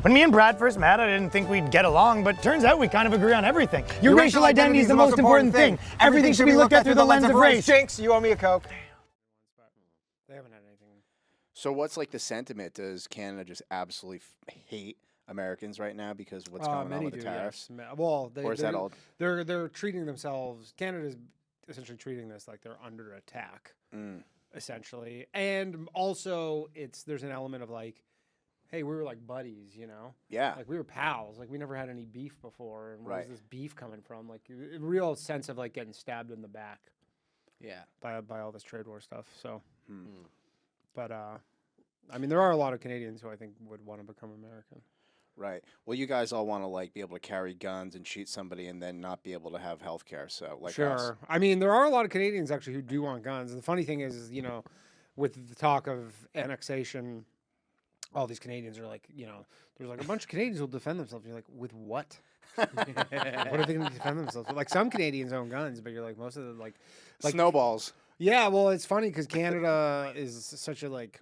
When me and Brad first met, I didn't think we'd get along, but turns out we kind of agree on everything. Your racial identity is the most important thing. Everything should be looked at through the lens of race. Jinx, you owe me a Coke. They haven't had anything. So what's like the sentiment? Does Canada just absolutely hate Americans right now because of what's going on with the tariffs? Yes. Well, Or is that all? They're treating themselves. Canada's essentially treating this like they're under attack, essentially. And also, there's an element of like, hey, we were like buddies, you know? Yeah. Like we were pals. Like we never had any beef before. And where's Right. this beef coming from? Like a real sense of like getting stabbed in the back. Yeah. By all this trade war stuff. So, but I mean, there are a lot of Canadians who I think would want to become American. Right. Well, you guys all want to like be able to carry guns and shoot somebody and then not be able to have health care. So like us. Sure. I mean, there are a lot of Canadians actually who do want guns. The funny thing is, you know, with the talk of annexation, all these Canadians are like, you know, there's like a bunch of Canadians who will defend themselves. You're like, with what? What are they going to defend themselves with? Like some Canadians own guns, but you're like, most of them like snowballs. Yeah, well, it's funny because Canada is such a like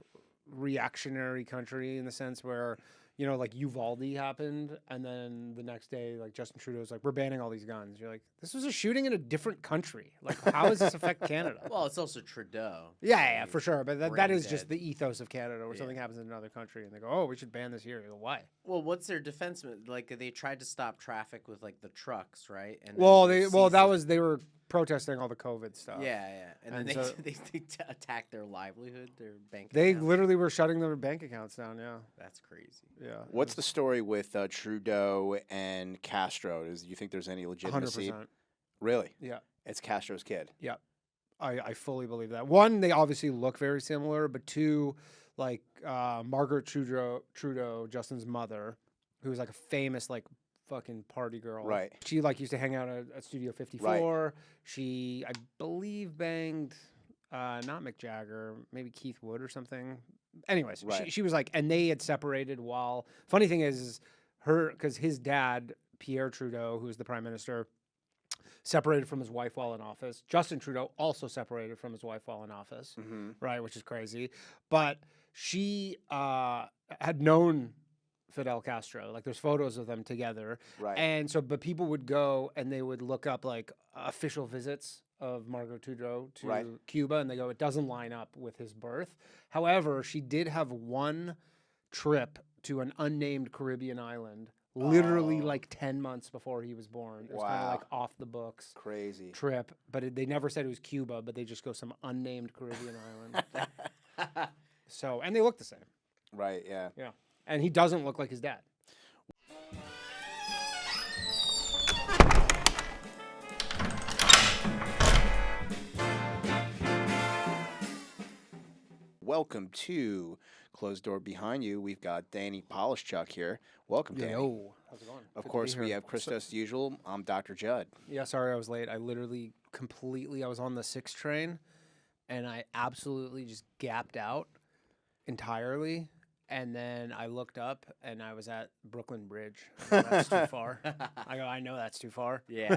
reactionary country in the sense where, you know, like Uvalde happened, and then the next day, like Justin Trudeau's like, we're banning all these guns. You're like, this was a shooting in a different country. Like, how does this affect Canada? Well, it's also Trudeau. Yeah, for sure. But that is dead. just the ethos of Canada, where something happens in another country, and they go, oh, we should ban this here. You go, why? Well, what's their defense? Like they tried to stop traffic with like the trucks, right? And they were protesting all the COVID stuff. Yeah, and then so they attacked their livelihood, their bank. They accounts. literally were shutting their bank accounts down. Yeah, That's crazy. yeah. What's the story with Trudeau and Castro? Do you think there's any legitimacy? 100%. Really? Yeah. It's Castro's kid. Yeah, I fully believe that. One, they obviously look very similar, but two, like Margaret Trudeau, Justin's mother, who was like a famous like fucking party girl. Right. She like used to hang out at Studio 54. Right. She, I believe, banged not Mick Jagger, maybe Keith Wood or something. Anyways, right. she was like, and they had separated while. Funny thing is because his dad, Pierre Trudeau, who was the prime minister, separated from his wife while in office. Justin Trudeau also separated from his wife while in office, right, which is crazy. But she had known Fidel Castro. Like there's photos of them together. Right. And so, but people would go and they would look up like official visits of Margaret Trudeau to Cuba, and they go, it doesn't line up with his birth. However, she did have one trip to an unnamed Caribbean island literally like 10 months before he was born. It was kind of like off the books. Crazy. Trip. But they never said it was Cuba, but they just go some unnamed Caribbean island. So, and they look the same. Right, yeah. Yeah. And he doesn't look like his dad. Welcome to Closed Door Behind You. We've got Danny Polishchuk here. Welcome, Danny. Yo, how's it going? Of course, we have Christos as usual. I'm Dr. Jud. Yeah, sorry I was late. I literally I was on the 6 train, and I absolutely just gapped out entirely. And then I looked up, and I was at Brooklyn Bridge. That's too far. I know that's too far. Yeah.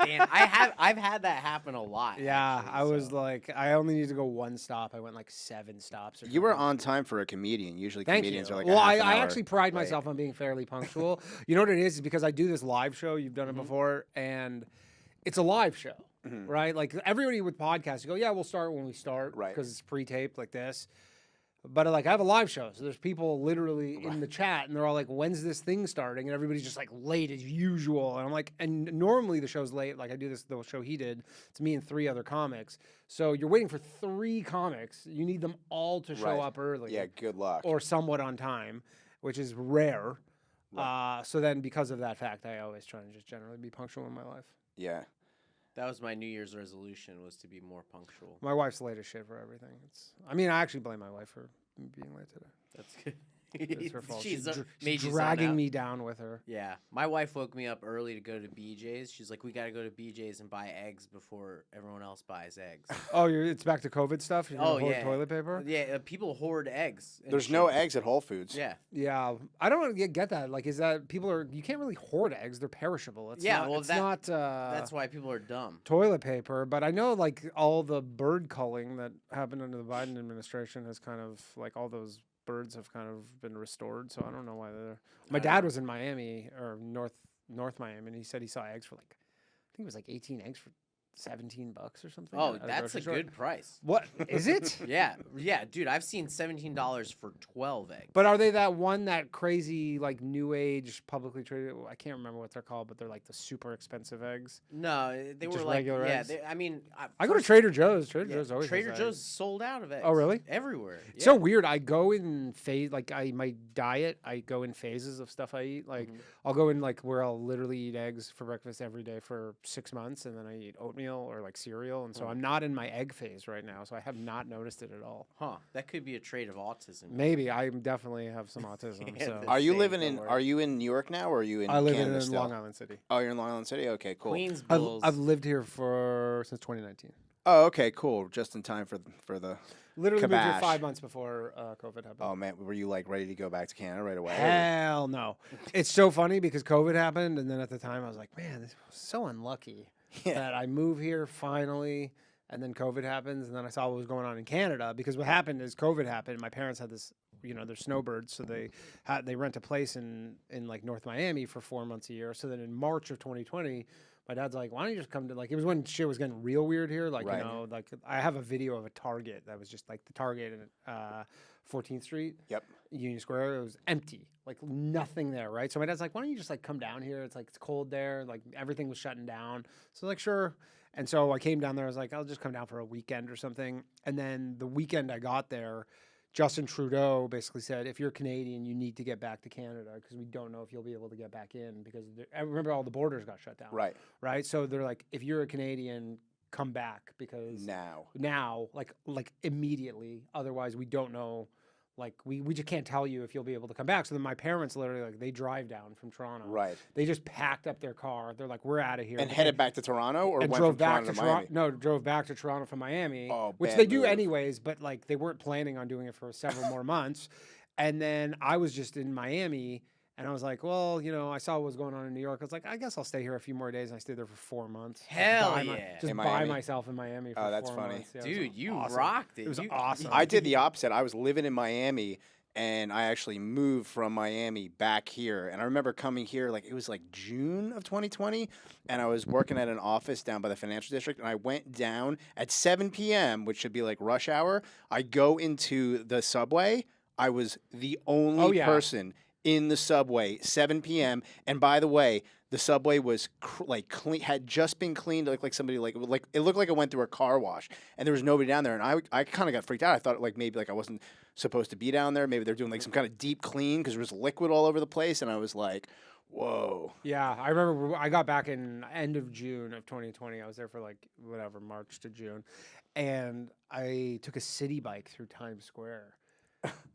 Damn, I've had that happen a lot. Yeah, actually, I was like, I only need to go 1 stop. I went like 7 stops. You were on time for a comedian. Usually comedians are like well, a half an I hour actually pride late. myself on being fairly punctual. You know what it is because I do this live show. You've done it before, and it's a live show, right? Like everybody with podcasts, you go, yeah, we'll start when we start, right? Because it's pre-taped like this. But like I have a live show, so there's people literally in the chat, and they're all like, "When's this thing starting?" And everybody's just like late as usual. And I'm like, and normally the show's late. Like I do the show he did. It's me and 3 other comics. So you're waiting for 3 comics. You need them all to show up early. Yeah, good luck. Or somewhat on time, which is rare. Right. So then, because of that fact, I always try and just generally be punctual in my life. Yeah. That was my New Year's resolution, was to be more punctual. My wife's late as shit for everything. I actually blame my wife for being late today. That's good. It's her fault. She's She's dragging me down with her. Yeah. My wife woke me up early to go to BJ's. She's like, we got to go to BJ's and buy eggs before everyone else buys eggs. Oh, it's back to COVID stuff? You're gonna hoard yeah. toilet paper? Yeah, people hoard eggs. There's no eggs at Whole Foods. Yeah. Yeah. I don't get that. Like, is that you can't really hoard eggs. They're perishable. It's not, that's why people are dumb. Toilet paper. But I know, like, all the bird culling that happened under the Biden administration has kind of, like, all those birds have kind of been restored, so I don't know why they're there. My dad was in Miami or North Miami, and he said he saw eggs for like, I think it was like 18 eggs for $17 or something. Oh, at a that's grocery a store. good price. What is it? Yeah, dude, I've seen $17 for 12 eggs. But are they that crazy like new age publicly traded? I can't remember what they're called, but they're like the super expensive eggs. No, they Just were like regular eggs? I mean, I go to Trader Joe's. Trader yeah, Joe's always has Trader eggs. Joe's sold out of eggs. Oh, really? Everywhere. It's so weird. I go in phase my diet. I go in phases of stuff I eat. Like I'll go in like where I'll literally eat eggs for breakfast every day for 6 months, and then I eat oatmeal or like cereal. And so I'm not in my egg phase right now. So I have not noticed it at all. Huh? That could be a trait of autism. Maybe I definitely have some autism. Yeah, So Are you Same, living don't in? worry. Are you in New York now, or are you in? I live Canada in still? Long Island City. Oh, you're in Long Island City. Okay, cool. Queens I've, Bulls. I've lived here since 2019. Oh, okay, cool. Just in time for the. Literally moved here Kabash. 5 months before COVID happened. Oh man, were you like ready to go back to Canada right away? Hell no. It's so funny because COVID happened, and then at the time I was like, man, this was so unlucky that I move here finally, and then COVID happens, and then I saw what was going on in Canada, because what happened is COVID happened. My parents had this, they're snowbirds, so they rent a place in like North Miami for 4 months a year. So then in March of 2020, my dad's like, why don't you just come to, like, it was when shit was getting real weird here. Like, Right. like I have a video of a Target that was just like the Target in 14th Street. Yep. Union Square. It was empty, like nothing there, right? So my dad's like, why don't you just like come down here? It's like, it's cold there. Like everything was shutting down. So like, sure. And so I came down there. I was like, I'll just come down for a weekend or something. And then the weekend I got there, Justin Trudeau basically said, if you're Canadian, you need to get back to Canada because we don't know if you'll be able to get back in, because I remember all the borders got shut down. Right. Right. So they're like, if you're a Canadian, come back, because now, like immediately. Otherwise, we don't know. Like we just can't tell you if you'll be able to come back. So then my parents literally, like, they drive down from Toronto. Right. They just packed up their car. They're like, we're out of here. And headed back to Toronto, or and went drove from back Toronto to to Miami? Toronto. No, drove back to Toronto from Miami, Oh, which bad they do move. anyways. But like they weren't planning on doing it for several more months. And then I was just in Miami, and I was like, well, I saw what was going on in New York. I was like, I guess I'll stay here a few more days. And I stayed there for 4 months. Hell By yeah. just In by Miami? myself in Miami for Oh, that's 4 funny. months. Yeah, it was Dude, you awesome. rocked it. It was You- awesome. I did the opposite. I was living in Miami, and I actually moved from Miami back here. And I remember coming here, like, it was like June of 2020, and I was working at an office down by the financial district, and I went down at 7 p.m., which should be like rush hour. I go into the subway. I was the only person in the subway, 7 p.m. And by the way, the subway was clean, had just been cleaned, like somebody like it looked like it went through a car wash, and there was nobody down there. And I kind of got freaked out. I thought like maybe like I wasn't supposed to be down there. Maybe they're doing like some kind of deep clean because there was liquid all over the place. And I was like, whoa. Yeah, I remember I got back in end of June of 2020. I was there for like whatever, March to June. And I took a city bike through Times Square.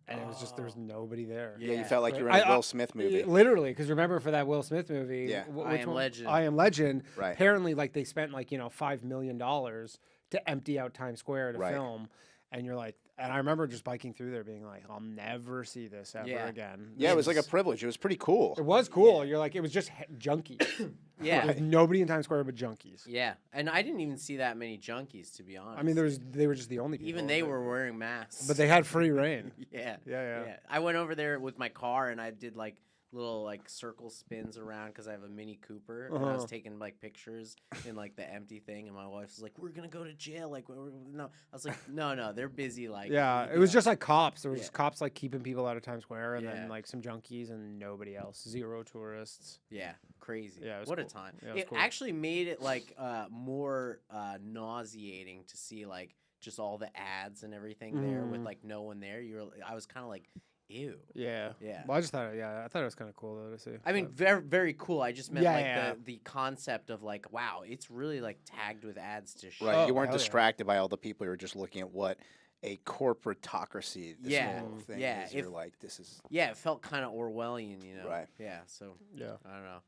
And it was just, there was nobody there. Yeah, you felt like you were in I- a Will Smith movie. Literally, because remember for that Will Smith movie, Yeah. which I Am one? Legend. I Am Legend. Right. Apparently, like they spent like $5 million to empty out Times Square to Right. film, and you're like, and I remember just biking through there, being like, I'll never see this ever Yeah. again. Yeah, it was like a This- privilege. It was pretty cool. It was cool. You're like, it was just junkies. Yeah. There's nobody in Times Square but junkies. Yeah, and I didn't even see that many junkies, to be honest. I mean, they were just the only people. even they were wearing masks. but they had free reign. yeah, Yeah. I went over there with my car and I did like little like circle spins around because I have a Mini Cooper and I was taking like pictures in like the empty thing, and my wife was like, "We're gonna go to jail." Like, no, I was like, "No, they're busy." Like, Yeah, you it was know. just like cops. There was Yeah. just cops like keeping people out of Times Square, and Yeah. then like some junkies and nobody else. Zero tourists. Yeah, crazy. Yeah, it was what a cool. time. Yeah, it was It cool. actually made it like more nauseating to see like just all the ads and everything there with like no one there. I was kind of like, ew. Yeah. Yeah. Well, I just thought, I thought it was kind of cool though to see. I mean, but- very, very cool. I just meant Yeah, like yeah. the concept of like, wow, it's really like tagged with ads to shit. Right. Oh, You weren't hell yeah. distracted by all the people. You were just looking at what a corporatocracy this Yeah. whole thing Yeah, is. You're if- like, this is Yeah, it felt kind of Orwellian, you know? Right. Yeah, so yeah. I don't know.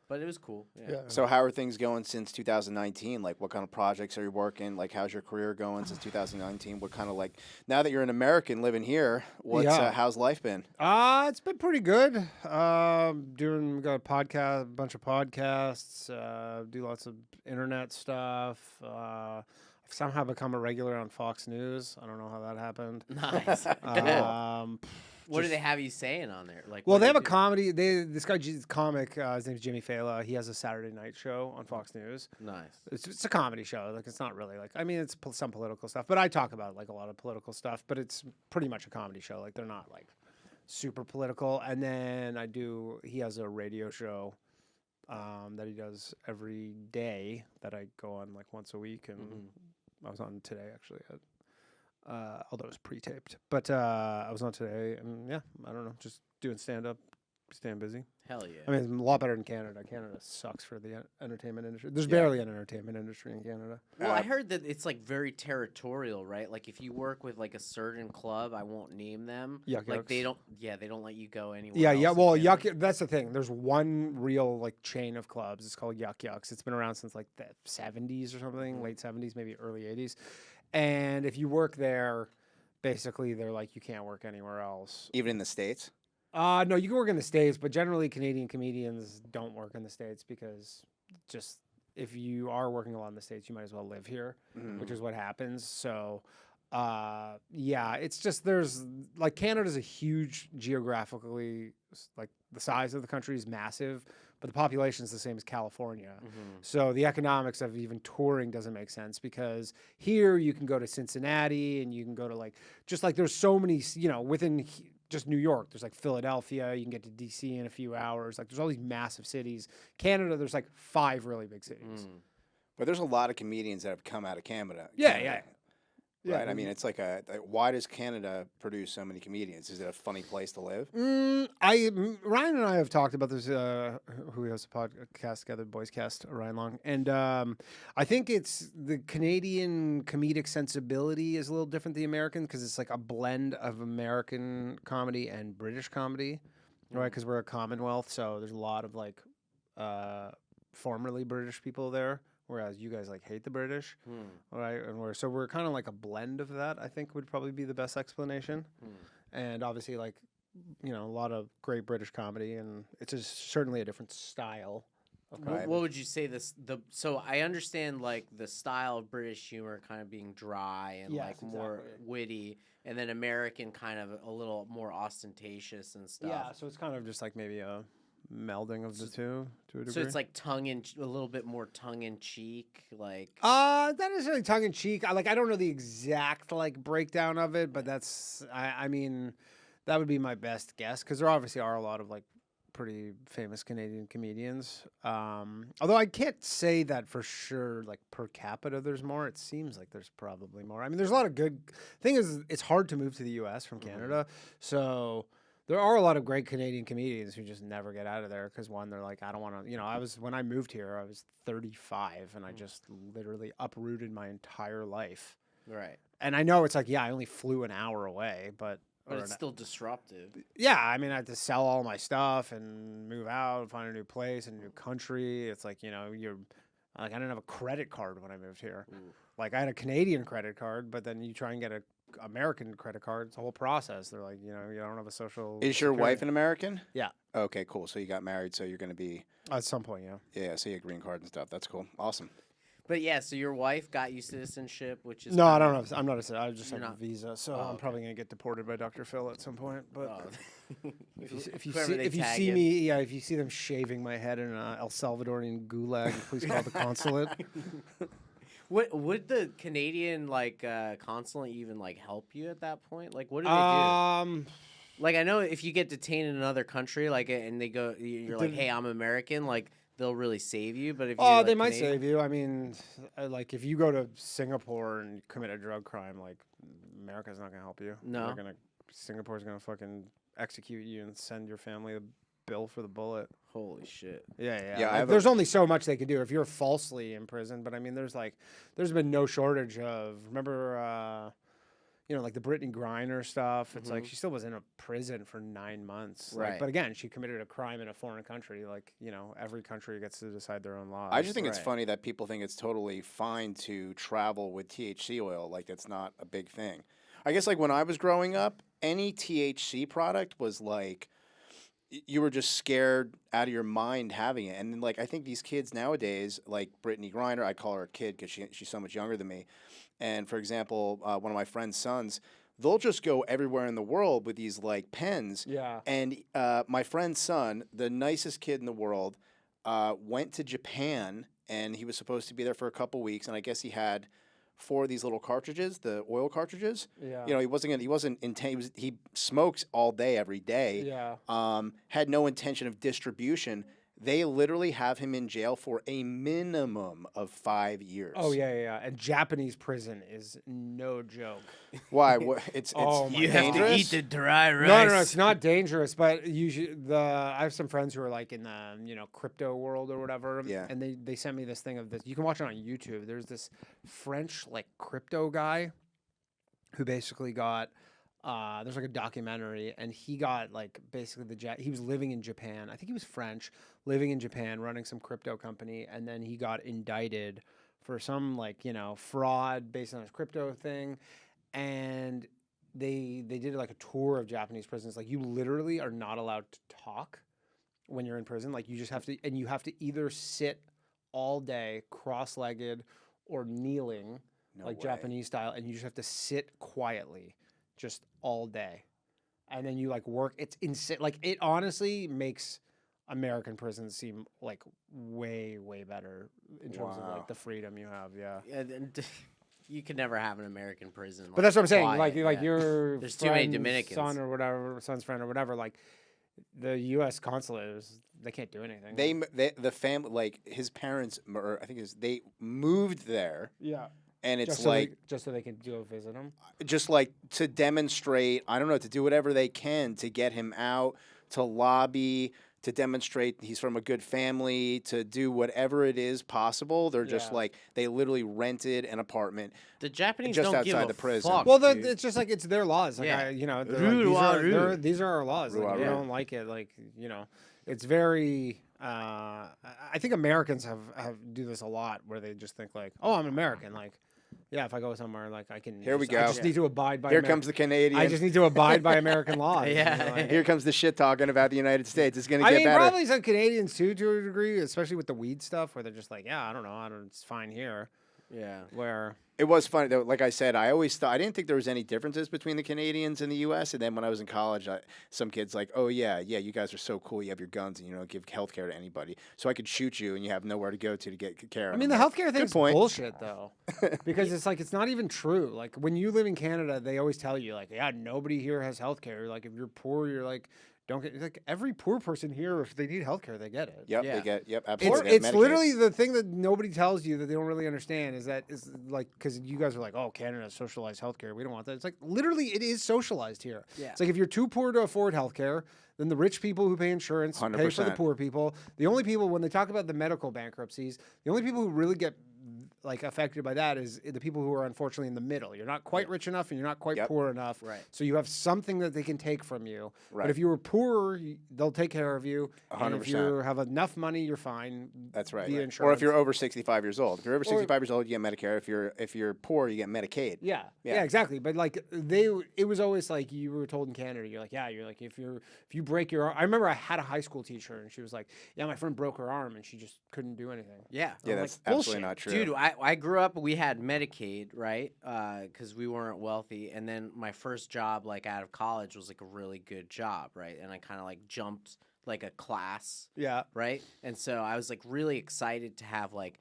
But it was cool. Yeah. Yeah. So how are things going since 2019? Like, what kind of projects are you working? Like, how's your career going since 2019? What kind of like now that you're an American living here? What's Yeah. how's life been? It's been pretty good. Got a podcast, a bunch of podcasts. Do lots of internet stuff. I've somehow become a regular on Fox News. I don't know how that happened. Nice. Um, What do they have you saying on there? Like, Well, what they do have a do? comedy. This guy, comic, his name's Jimmy Fallon. He has a Saturday night show on Fox News. Nice. It's a comedy show. Like, it's not really like, I mean, it's some political stuff, but I talk about like a lot of political stuff. But it's pretty much a comedy show. Like, they're not like super political. And then he has a radio show that he does every day that I go on like once a week, and I was on today actually. Although it was pre-taped, but I was on today, and yeah, I don't know, just doing stand-up, staying busy. Hell yeah. I mean, it's a lot better than Canada. Canada sucks for the entertainment industry. There's barely an entertainment industry in Canada. Well, I heard that it's like very territorial, right? Like if you work with like a certain club, I won't name them. Yuck like they Yucks. don't let you go anywhere. Yeah, else yeah. in Well, Canada. That's the thing. There's one real like chain of clubs. It's called Yuck Yucks. It's been around since like the 70s or something, late 70s, maybe early 80s. And if you work there, basically they're like you can't work anywhere else. Even in the States? No, you can work in the States, but generally Canadian comedians don't work in the States because just if you are working a lot in the States, you might as well live here, which is what happens. So, yeah, it's just there's like Canada's a huge geographically, like the size of the country is massive, but the population is the same as California. So the economics of even touring doesn't make sense because here you can go to Cincinnati and you can go to like, just like there's so many, within just New York, there's like Philadelphia, you can get to DC in a few hours. Like there's all these massive cities. Canada, there's like 5 really big cities. But there's a lot of comedians that have come out of Canada. Yeah. Right? I mean, it's like why does Canada produce so many comedians? Is it a funny place to live? Ryan and I have talked about this, who we host a podcast together, Boys Cast, Ryan Long. And I think it's the Canadian comedic sensibility is a little different than the American because it's like a blend of American comedy and British comedy, right? Because we're a Commonwealth, so there's a lot of like formerly British people there. Whereas you guys like hate the British, right? And we're kind of like a blend of that. I think would probably be the best explanation. And obviously, like a lot of great British comedy, and it's certainly a different style of comedy. What would you say so I understand like the style of British humor kind of being dry and Yes, like more exactly. witty, and then American kind of a little more ostentatious and stuff. Yeah, so it's kind of just like maybe a melding of the two to a degree. So it's like a little bit more tongue in cheek, like. Not necessarily tongue in cheek. I don't know the exact like breakdown of it, but that's I mean, that would be my best guess because there obviously are a lot of like pretty famous Canadian comedians. Although I can't say that for sure. Like per capita, there's more. It seems like there's probably more. I mean, there's a lot of good. Thing is, it's hard to move to the U.S. from Canada, so. There are a lot of great Canadian comedians who just never get out of there because one, they're like, I don't want to. When I moved here, I was 35 and I just literally uprooted my entire life. Right. And I know it's like, yeah, I only flew an hour away, but it's still disruptive. Yeah, I mean, I had to sell all my stuff and move out, find a new place, a new country. It's like, you're like, I didn't have a credit card when I moved here. Like I had a Canadian credit card, but then you try and get a American credit card. It's a whole process. They're like, you don't have a social. Is your wife an American? Yeah. Okay, cool. So you got married, so you're going to be. At some point, yeah. Yeah, so you have a green card and stuff. That's cool. Awesome. But yeah, so your wife got you citizenship, which is No, I don't know. I'm not a citizen. I just have a not- visa, so I'm okay. probably gonna get deported by Dr. Phil at some point. But if you Whoever they see tag me, in. yeah, if you see them shaving my head in an El Salvadorian gulag, please call the consulate. Would the Canadian consulate even like help you at that point? Like, what do they do? Like, I know if you get detained in another country, like, and they go, you're like, hey, I'm American, like, they'll really save you. But if you're, they like, might Canadian- save you. I mean, like if you go to Singapore and commit a drug crime, like America's not gonna help you. No. Singapore's gonna fucking execute you and send your family a bill for the bullet. Holy shit. Yeah. Yeah, I Like, have there's only so much they can do if you're falsely in prison. But I mean, there's been no shortage of. Remember, like the Brittany Griner stuff. It's like she still was in a prison for 9 months. Right. But again, she committed a crime in a foreign country. Like every country gets to decide their own laws. I just think it's Right. funny that people think it's totally fine to travel with THC oil. Like, that's not a big thing. I guess, like, when I was growing up, any THC product was like, you were just scared out of your mind having it. And then, like, I think these kids nowadays, like Brittany Griner, I call her a kid because she's so much younger than me. And for example, one of my friend's sons, they'll just go everywhere in the world with these like pens. Yeah. And my friend's son, the nicest kid in the world, went to Japan, and he was supposed to be there for a couple weeks, and I guess he had 4 of these little cartridges, the oil cartridges. Yeah. You know, he wasn't intent. He smokes all day, every day. Yeah. Had no intention of distribution. They literally have him in jail for a minimum of 5 years. Oh yeah. And Japanese prison is no joke. Why? It's Oh my You have to dangerous? eat the dry rice. No, it's not dangerous, but usually I have some friends who are like in the crypto world or whatever. Yeah. And they sent me this thing of this. You can watch it on YouTube. There's this French like crypto guy who basically got. There's like a documentary, and he got like basically he was living in Japan. I think he was French, living in Japan, running some crypto company, and then he got indicted for some fraud based on his crypto thing, and they did like a tour of Japanese prisons. Like you literally are not allowed to talk when you're in prison. Like you just have to, and you have to either sit all day cross-legged or kneeling, way. Japanese style, and you just have to sit quietly. Just all day, and then you like work. It's insane. Like it honestly makes American prisons seem like way better in terms of like the freedom you have. Yeah, You could never have an American prison. but that's what I'm saying. quiet, Like yeah. your There's too many friend's Dominicans. son or whatever, son's friend or whatever. Like the U.S. consulate they can't do anything. The family, like his parents, or I think they moved there. Yeah. And it's just so they can go visit him. just like to demonstrate, I don't know, to do whatever they can to get him out, to lobby, to demonstrate he's from a good family, to do whatever it is possible. They're just Yeah. like, they literally rented an apartment The Japanese just don't give outside a the prison. fuck, Well, dude. it's just like it's their laws. Like Yeah. these are our laws. Like, Rua, you rua. don't like it. Like it's very. I think Americans have do this a lot, where they just think like, oh, I'm American. Like, yeah, if I go somewhere, like I can. Here we I go. just need to abide by. Here comes the Canadian. I just need to abide by American laws. Yeah. like- Here comes the shit talking about the United States. It's going to I get mean, better. probably some Canadians too, to a degree, especially with the weed stuff, where they're just like, yeah, I don't know, it's fine here. Yeah. Where It was funny though. Like I said, I always thought I didn't think there was any differences between the Canadians and the U.S. And then when I was in college, some kids like, "Oh yeah, you guys are so cool. You have your guns and you don't give healthcare to anybody. So I could shoot you and you have nowhere to go to get care." I mean, the healthcare thing's point. bullshit though, because it's like it's not even true. Like when you live in Canada, they always tell you like, yeah, nobody here has healthcare. Like if you're poor, you're like, don't get like every poor person here. If they need healthcare, they get it. Yep, Yeah. they get. Yep, It's absolutely. They have Medicaid. literally the thing that nobody tells you that they don't really understand is like because you guys are like, oh, Canada has socialized healthcare. We don't want that. It's like literally it is socialized here. Yeah. It's like if you're too poor to afford healthcare, then the rich people who pay insurance pay for the 100%. poor people. The only people when they talk about the medical bankruptcies, the only people who really get like affected by that is the people who are unfortunately in the middle. You're not quite rich enough and you're not quite Yep. poor enough. Right. So you have something that they can take from you. Right. But if you were poor, they'll take care of you. And if 100%. you have enough money, you're fine. That's right. Via Or insurance. if you're over 65 years old. If you're over 65 years old, you get Medicare. If you're poor, you get Medicaid. Yeah, Yeah. yeah, exactly. But like it was always like you were told in Canada, you're like, if you break your arm. I remember I had a high school teacher and she was like, yeah, my friend broke her arm and she just couldn't do anything. Yeah. Yeah, I'm that's like, absolutely bullshit. not true. Dude, I grew up. We had Medicaid, right? Because we weren't wealthy, and then my first job, like out of college, was like a really good job, right? And I kind of like jumped like a class, Yeah. right? And so I was like really excited to have like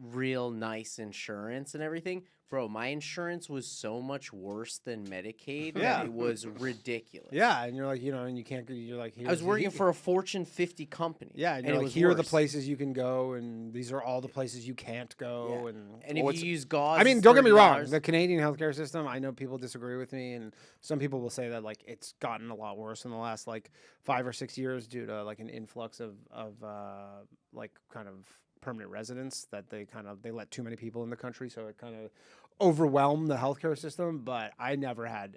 real nice insurance and everything. Bro, my insurance was so much worse than Medicaid. Yeah. That it was ridiculous. Yeah, and you're like, and you can't. You're like, I was working for a Fortune 50 company. Yeah, and it you're like, was here are the worse. places you can go, and these are all the places you can't go, Yeah. and. And if you use gauze, I mean, it's don't get me wrong. $30. The Canadian healthcare system, I know people disagree with me, and some people will say that like it's gotten a lot worse in the last like 5 or 6 years due to like an influx of like kind of permanent residents that they let too many people in the country, so it kind of overwhelmed the healthcare system. But I never had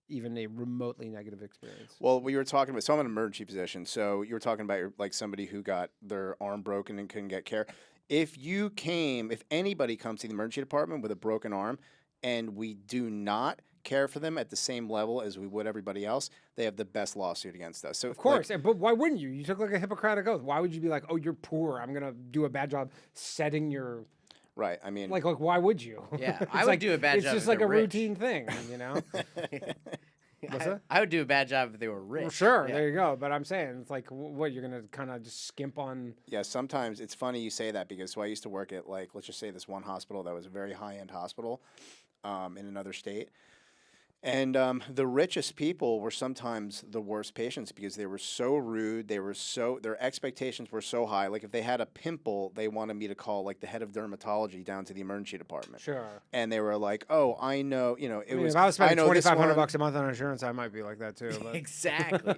even a remotely negative experience. Well, we were talking about, so I'm in an emergency position. So you were talking about like somebody who got their arm broken and couldn't get care. If anybody comes to the emergency department with a broken arm and we do not care for them at the same level as we would everybody else, they have the best lawsuit against us. So Of course, but why wouldn't you? You took like a Hippocratic oath. Why would you be like, oh, you're poor, I'm going to do a bad job setting your Right. I mean, Like why would you? Yeah, It's I would do a bad it's job just if like a they're rich. routine thing, you know. What's that? I would do a bad job if they were rich. Well, sure, Yeah. there you go. But I'm saying it's like, what you're gonna kind of just skimp on? yeah, sometimes it's funny you say that because so I used to work at, like, let's just say this one hospital that was a very high-end hospital in another state. And the richest people were sometimes the worst patients because they were so rude. Their expectations were so high. Like if they had a pimple, they wanted me to call like the head of dermatology down to the emergency department. Sure. And they were like, "Oh, I know, it I mean, was." if I was spending know this $2,500 one- a month on insurance, I might be like that too. But. Exactly.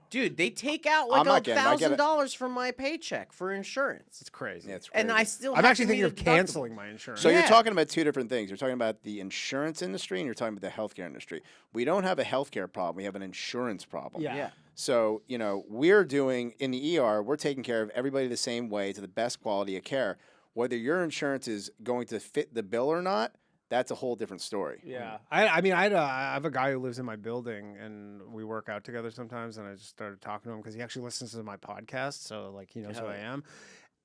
Dude, they take out I'm like not kidding, I get it. $1,000 from my paycheck for insurance. It's crazy. Yeah, it's And crazy. I still I'm have actually to thinking meet of a deductible. canceling my insurance. So you're Yeah. talking about two different things. You're talking about the insurance industry and you're talking about the healthcare industry. We don't have a healthcare problem. We have an insurance problem. Yeah. Yeah. So, we're doing, in the ER, we're taking care of everybody the same way to the best quality of care. Whether your insurance is going to fit the bill or not, that's a whole different story. Yeah, I mean, I have a guy who lives in my building, and we work out together sometimes. And I just started talking to him because he actually listens to my podcast, so like he knows who I am.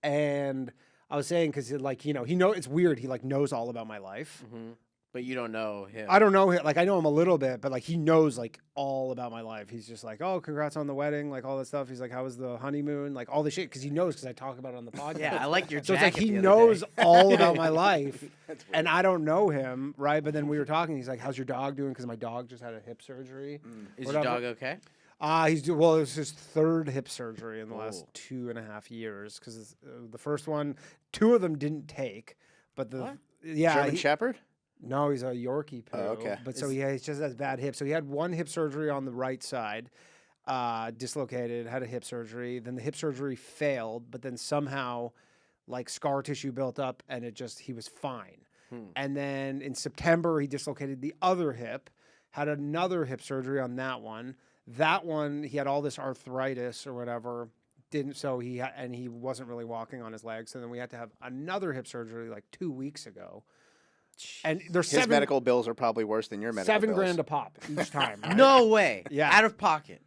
And I was saying because he know it's weird. He like knows all about my life. Mm-hmm. But you don't know him. I don't know him. Like I know him a little bit, but like he knows like all about my life. He's just like, oh, congrats on the wedding, like all that stuff. He's like, how was the honeymoon, like all the shit, because he knows because I talk about it on the podcast. Yeah, I like your So it's like jacket he the other knows day. all about my life, and I don't know him, right? But then we were talking. He's like, "How's your dog doing?" Because my dog just had a hip surgery. Is your whatever. dog okay? It was his third hip surgery in the last 2.5 years. Because the first one, 2 of them didn't take, but What? German Shepherd? no, he's a Yorkie poo. Oh, okay. But so he just has bad hips. So he had one hip surgery on the right side, dislocated, had a hip surgery. Then the hip surgery failed, but then somehow, like scar tissue built up, and he was fine. And then in September, he dislocated the other hip, had another hip surgery on that one. That one, he had all this arthritis or whatever. And he wasn't really walking on his legs. So then we had to have another hip surgery like 2 weeks ago. And there's His medical bills are probably worse than your medical bills. $7,000 a pop each time. Right? No way. Yeah. Out of pocket.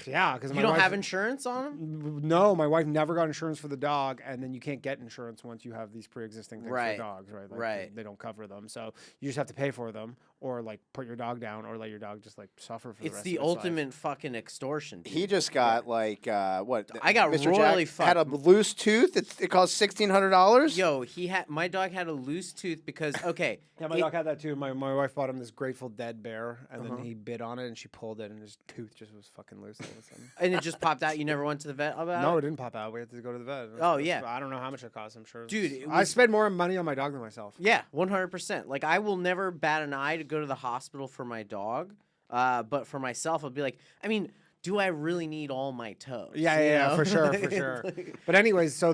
Yeah, because You don't have insurance on him? No, my wife never got insurance for the dog, and then you can't get insurance once you have these pre-existing things Right. for dogs, right? Like Right. They don't cover them, so you just have to pay for them, or like put your dog down, or let your dog just like suffer for the It's rest the of its life. ultimate fucking extortion. Dude. He just got like what? I got Mr. royally Jack had a fucked. loose tooth. It cost $1,600. Yo, my dog had a loose tooth because okay. Yeah, my dog had that too. My wife bought him this Grateful Dead bear, and then he bit on it, and she pulled it, and his tooth just was fucking loose all of a sudden. And it just popped out. You never went to the vet about No, it? it didn't pop out. We had to go to the vet. Oh, yeah. I don't know how much it cost. I'm sure, Dude, it I was- spend more money on my dog than myself. Yeah, 100%. Like I will never bat an eye to go to the hospital for my dog, but for myself, I'll be like, I mean, do I really need all my toes? Yeah, you yeah, know? for sure, for sure. But anyways, so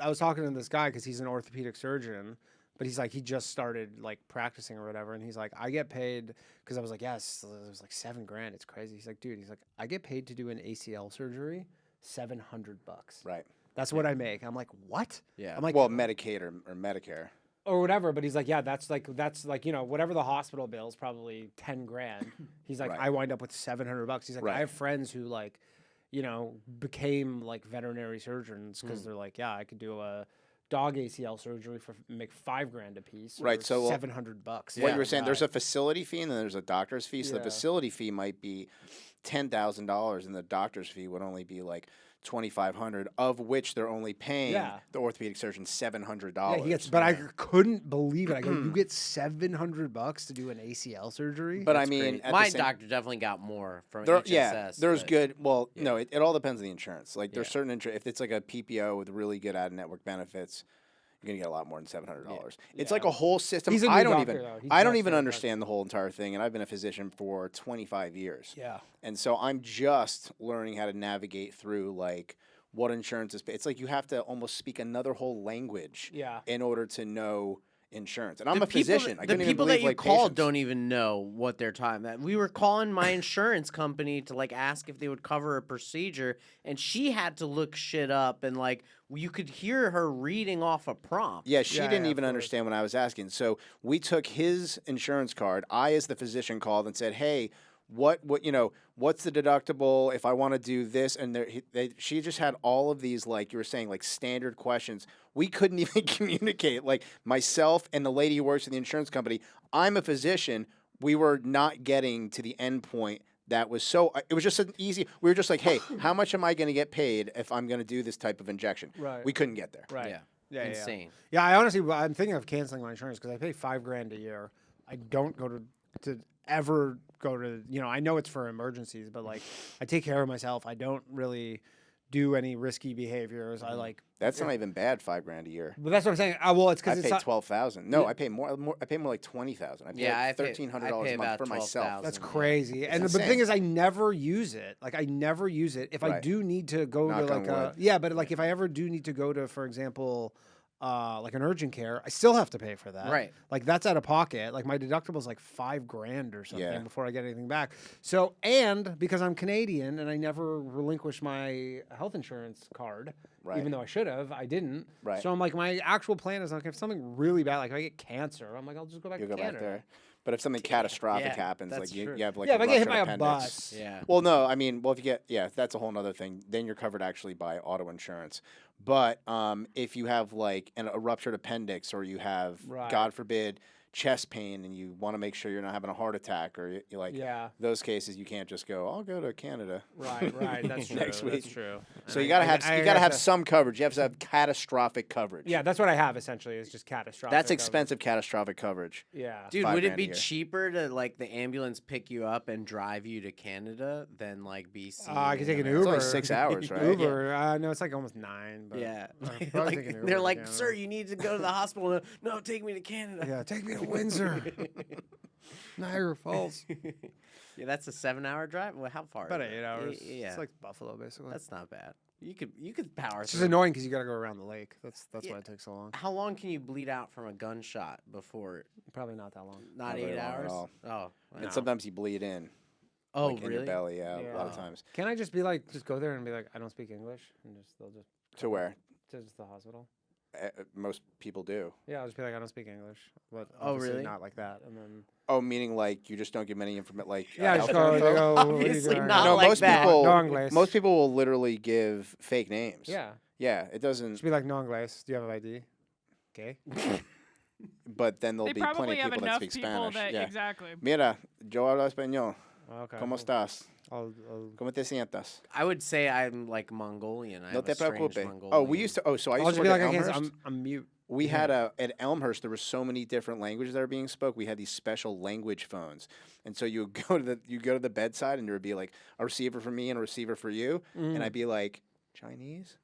I was talking to this guy because he's an orthopedic surgeon, but he's like, he just started like practicing or whatever, and he's like, I get paid because I was like, yes, it was like $7,000. It's crazy. He's like, dude, he's like, I get paid to do an ACL surgery, $700. Right. That's what I make. I'm like, what? Yeah. I'm like, Well, Medicaid or Medicare. or whatever. But he's like, yeah, that's like whatever the hospital bill is probably $10,000. He's like, Right. I wind up with $700. He's like, Right. I have friends who like, became like veterinary surgeons because they're like, yeah, I could do a dog ACL surgery for make $5,000 a piece. Right, or so, $700. What Yeah. you were saying, there's a facility fee and then there's a doctor's fee. So Yeah. the facility fee might be $10,000 and the doctor's fee would only be like $2,500, of which they're only paying Yeah. the orthopedic surgeon $700. Yeah, he gets, but I couldn't believe it. I go, you get $700 to do an ACL surgery? But I That's mean, crazy. at the my same- doctor definitely got more from There, HSS. yeah, there's but- good. Well, no, it all depends on the insurance. Like there's Yeah. certain if it's like a PPO with really good out-of-network benefits, you're gonna get a lot more than $700. It's like a whole system. He's a I new don't doctor, even though. He I don't just even started understand the whole entire thing, and I've been a physician for 25 years. Yeah. And so I'm just learning how to navigate through like what insurance is. It's like you have to almost speak another whole language Yeah. in order to know insurance. And I'm The a physician. I The couldn't even people believe that you like call patients. don't even know what they're talking about. We were calling my insurance company to like ask if they would cover a procedure, and she had to look shit up, and like you could hear her reading off a prompt. Yeah, she Yeah, didn't yeah, even of course. understand what I was asking. So we took his insurance card. I, as the physician, called and said, "Hey, what you know, what's the deductible if I want to do this? And she just had all of these, like you were saying, like standard questions. We couldn't even communicate. Like myself and the lady who works at the insurance company, I'm a physician. We were not getting to the end point. That was so. It was just an easy. We were just like, hey, how much am I going to get paid if I'm going to do this type of injection? Right. We couldn't get there. Right. Yeah. Yeah. Insane. Yeah. I honestly, I'm thinking of canceling my insurance because I pay $5,000 a year. I don't go to ever go to. You know, I know it's for emergencies, but like, I take care of myself. I don't really do any risky behaviors. I like. That's not even bad. $5,000 a year. But that's what I'm saying. Well, it's I because pay it's not, $12,000. No, I pay more. I pay more like $20,000. I pay Yeah, like I pay $1,300 I pay a month about for myself. $12,000. That's Yeah. crazy. And the insane. thing is, I never use it. Like, I never use it. If I Right. do need to go Knock to on like a wood. yeah, but like if I ever do need to go to, for example, like an urgent care, I still have to pay for that. Right. Like that's out of pocket. Like my deductible is like $5,000 or something Yeah. before I get anything back. So and because I'm Canadian and I never relinquished my health insurance card, Right. even though I should have, I didn't. Right. So I'm like, my actual plan is like if something really bad, like if I get cancer, I'm like, I'll just go back You'll to go Canada. back there. But if something catastrophic Yeah, happens, that's like you true. have like Yeah, a if I get hit by ruptured a appendix. bus. Yeah. Well, no, I mean, well, if you get, yeah, that's a whole other thing. Then you're covered actually by auto insurance. But if you have like a ruptured appendix, or you have, Right. God forbid, chest pain, and you want to make sure you're not having a heart attack, or you like Yeah. those cases, you can't just go, I'll go to Canada. Right, that's true. Next week. That's true. So And you gotta I- have I you gotta have to- some coverage. You have to have catastrophic coverage. Yeah, that's what I have essentially. Is just catastrophic. That's of- expensive catastrophic coverage. Yeah. Dude, would $5,000 it be a year. cheaper to like the ambulance pick you up and drive you to Canada than like BC? I could take an and Uber. It's only 6 hours, right? Uber. No, it's like almost 9. But Yeah, I'll probably take an Uber they're to like, Canada. sir, you need to go to the hospital. No, take me to Canada. Yeah, take me to Windsor, Niagara Falls. Yeah, that's a 7-hour drive. Well, how far? About is that? 8 hours. Yeah, It's like Buffalo, basically. that's not bad. You could power It's through. just annoying because you got to go around the lake. That's Yeah. why it takes so long. How long can you bleed out from a gunshot before? Probably not that long. Not Not very 8 long at hours. all. Oh, And wow. sometimes you bleed in. Oh, like in your really? belly, yeah, a lot of Yeah. times. Can I just be like, just go there and be like, I don't speak English, and they'll just To where? to just the hospital. Most people do. Yeah, I'll just be like, I don't speak English. But Oh, obviously really? Not like that, and then Oh, meaning like you just don't give any information, like yeah, just healthcare go. info? They go what are you Obviously doing? not No, like most that. people. No English. Most people will literally give fake names. Yeah, Yeah, it doesn't. just be like, no English. Do you have an ID? Okay. But then there'll They be plenty probably of have people that enough speak people Spanish. that Yeah. exactly. Mira, yo hablo español. Okay. ¿Cómo cool. estás? I'll ¿Cómo te sientas? I would say I'm like Mongolian. I No have te a strange preocupes. Mongolian. Oh, we used to. Oh, so I I'll used just to be work like, at okay, so Elmhurst. I'm mute. We had at Elmhurst. There were so many different languages that were being spoke. We had these special language phones, and so you go to the bedside, and there would be like a receiver for me and a receiver for you, and I'd be like, Chinese.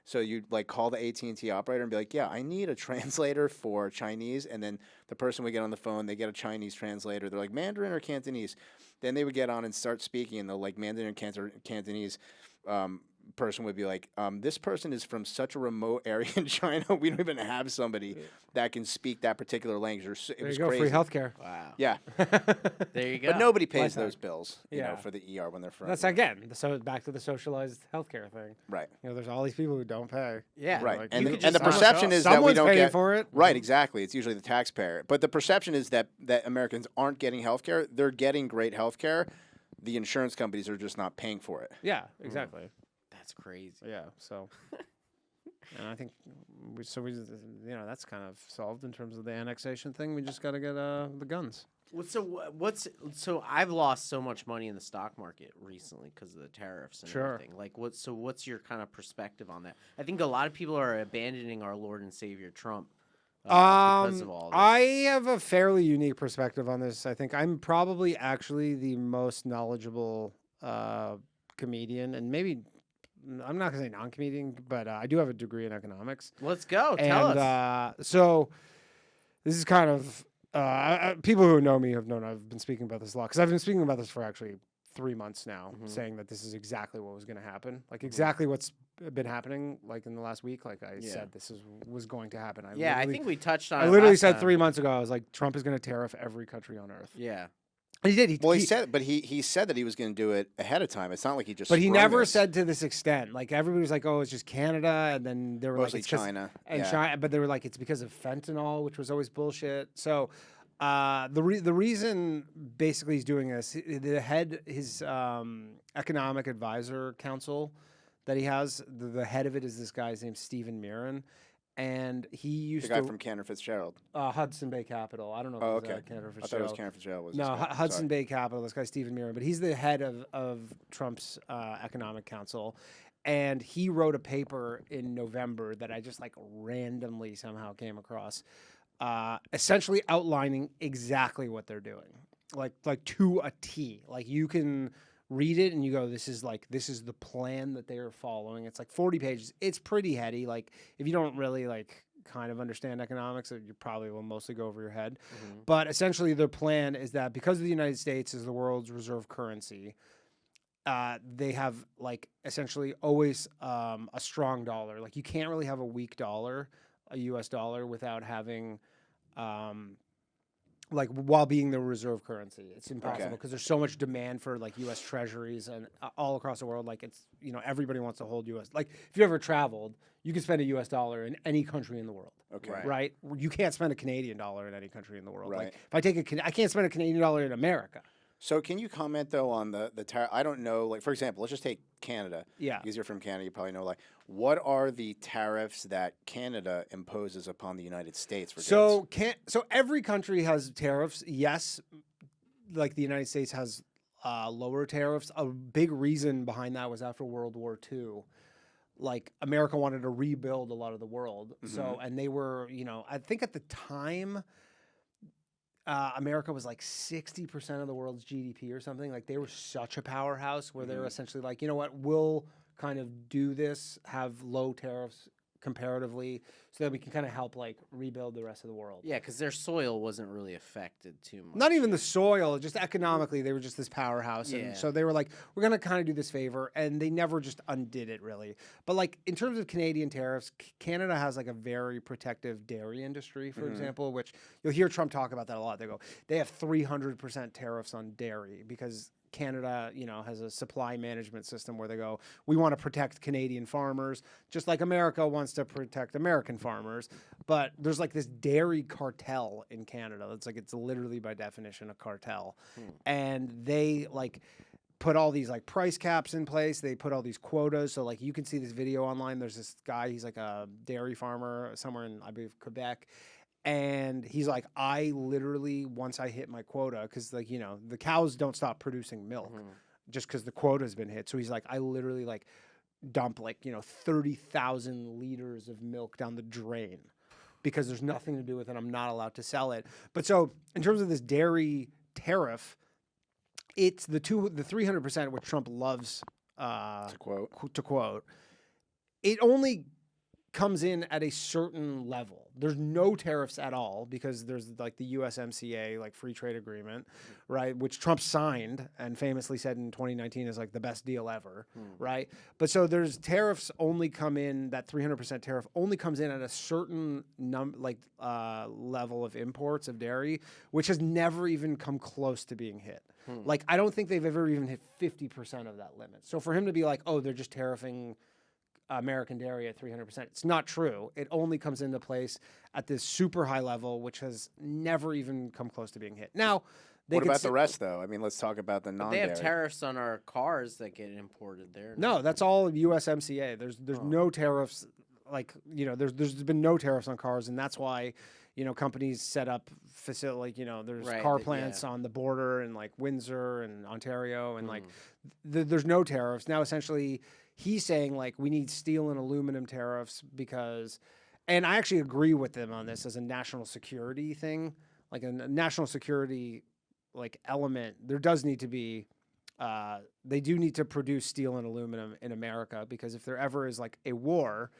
So you'd like call the AT&T operator and be like, yeah, I need a translator for Chinese, and then the person would get on the phone, they get a Chinese translator. They're like Mandarin or Cantonese. Then they would get on and start speaking, and the like Mandarin or Cantonese person would be like, this person is from such a remote area in China. We don't even have somebody that can speak that particular language. It There was you go, crazy. free healthcare. Wow. Yeah, There you go. but nobody pays Life's those bills, you know, Yeah. for the ER when they're from. That's again, so back to the socialized healthcare thing. Right. You know, there's all these people who don't pay. Yeah. Right, Like, and you the, could and the just- perception is that we Someone's don't paying get for it. right. Exactly, it's usually the taxpayer. But the perception is that Americans aren't getting health care. They're getting great health care. The insurance companies are just not paying for it. Yeah, exactly. That's crazy. Yeah, so. And I think that's kind of solved in terms of the annexation thing. We just got to get the guns. So I've lost so much money in the stock market recently because of the tariffs and Sure. everything. Like what's your kind of perspective on that? I think a lot of people are abandoning our Lord and Savior Trump because of all this. I have a fairly unique perspective on this. I think I'm probably actually the most knowledgeable comedian, and maybe I'm not gonna say non-comedian, but I do have a degree in economics. Let's go. Tell us. And so this is kind of people who know me have known I've been speaking about this a lot because I've been speaking about this for actually 3 months now, saying that this is exactly what was going to happen, like exactly what's been happening, like in the last week. Like I said, this was going to happen. I literally- think we touched on. I it literally last said time. 3 months ago, I was like, Trump is going to tariff every country on earth. Yeah. And he did. Well, he said, but he said that he was going to do it ahead of time. It's not like he just. But he sprung never this. said to this extent. Like everybody was like, "Oh, it's just Canada," and then they were Mostly like, "It's 'cause-" China. and yeah. China, but they were like, "It's because of fentanyl," which was always bullshit. So, The reason basically he's doing this, his economic advisor council that he has, the head of it is this guy's named Stephen Mirren, and he used The guy from Cantor Fitzgerald. Hudson Bay Capital. I don't know. Oh, If okay. Cantor I thought it Fitzgerald. was Cantor Fitzgerald. Was No, this guy. Hudson Sorry. Bay Capital. This guy Stephen Mirren, but he's the head of Trump's economic council, and he wrote a paper in November that I just like randomly somehow came across, essentially outlining exactly what they're doing, like to a T. Like you can read it and you go, this is the plan that they are following. It's like 40 pages. It's pretty heady. Like if you don't really like kind of understand economics, you probably will mostly go over your head. Mm-hmm. But essentially their plan is that because the United States is the world's reserve currency, they have like essentially always a strong dollar. Like you can't really have a weak dollar, a US dollar, without having like while being the reserve currency. It's impossible because there's so much demand for like US treasuries and all across the world. Like it's, everybody wants to hold US. Like if you ever traveled, you can spend a US dollar in any country in the world. Okay. Right? You can't spend a Canadian dollar in any country in the world. Right. Like if I take I can't spend a Canadian dollar in America. So can you comment though on the tariff? I don't know. Like for example, let's just take Canada. Yeah. Because you're from Canada, you probably know. Like, what are the tariffs that Canada imposes upon the United States for goods? So every country has tariffs. Yes, like the United States has lower tariffs. A big reason behind that was after World War II. Like America wanted to rebuild a lot of the world. So and they were, I think at the time. America was like 60% of the world's GDP or something. Like they were such a powerhouse where they were essentially like, you know what, we'll kind of do this, have low tariffs comparatively, so that we can kind of help like rebuild the rest of the world. Yeah, because their soil wasn't really affected too much. Not even the soil, just economically, they were just this powerhouse. Yeah. And so they were like, we're going to kind of do this favor. And they never just undid it, really. But like in terms of Canadian tariffs, Canada has like a very protective dairy industry, for example, which you'll hear Trump talk about that a lot. They have 300% tariffs on dairy because Canada, has a supply management system where they go, we want to protect Canadian farmers, just like America wants to protect American farmers. But there's like this dairy cartel in Canada. It's literally by definition a cartel. And they like put all these like price caps in place. They put all these quotas. So like you can see this video online. There's this guy, he's like a dairy farmer somewhere in, I believe, Quebec. And he's like, I literally, once I hit my quota, because like, the cows don't stop producing milk just because the quota has been hit. So he's like, I literally like dump like, 30,000 liters of milk down the drain because there's nothing to do with it. I'm not allowed to sell it. But so in terms of this dairy tariff, it's the 300%, which Trump loves To quote. It only comes in at a certain level. There's no tariffs at all because there's like the USMCA, like free trade agreement, right? Which Trump signed and famously said in 2019 is like the best deal ever, right? But so there's tariffs only come in, that 300% tariff only comes in at a certain level of imports of dairy, which has never even come close to being hit. Like, I don't think they've ever even hit 50% of that limit. So for him to be like, oh, they're just tariffing American dairy at 300%. It's not true. It only comes into place at this super high level, which has never even come close to being hit. Now, What about the rest, though? I mean, let's talk about the They non-dairy. have tariffs on our cars that get imported there. No, that's all USMCA. There's no tariffs. Like, there's been no tariffs on cars, and that's why, companies set up facility. There's car plants on the border in like Windsor and Ontario, and like there's no tariffs now. Essentially, he's saying like we need steel and aluminum tariffs because, and I actually agree with them on this as a national security thing, like a national security like element. There does need to be. They do need to produce steel and aluminum in America because if there ever is like a war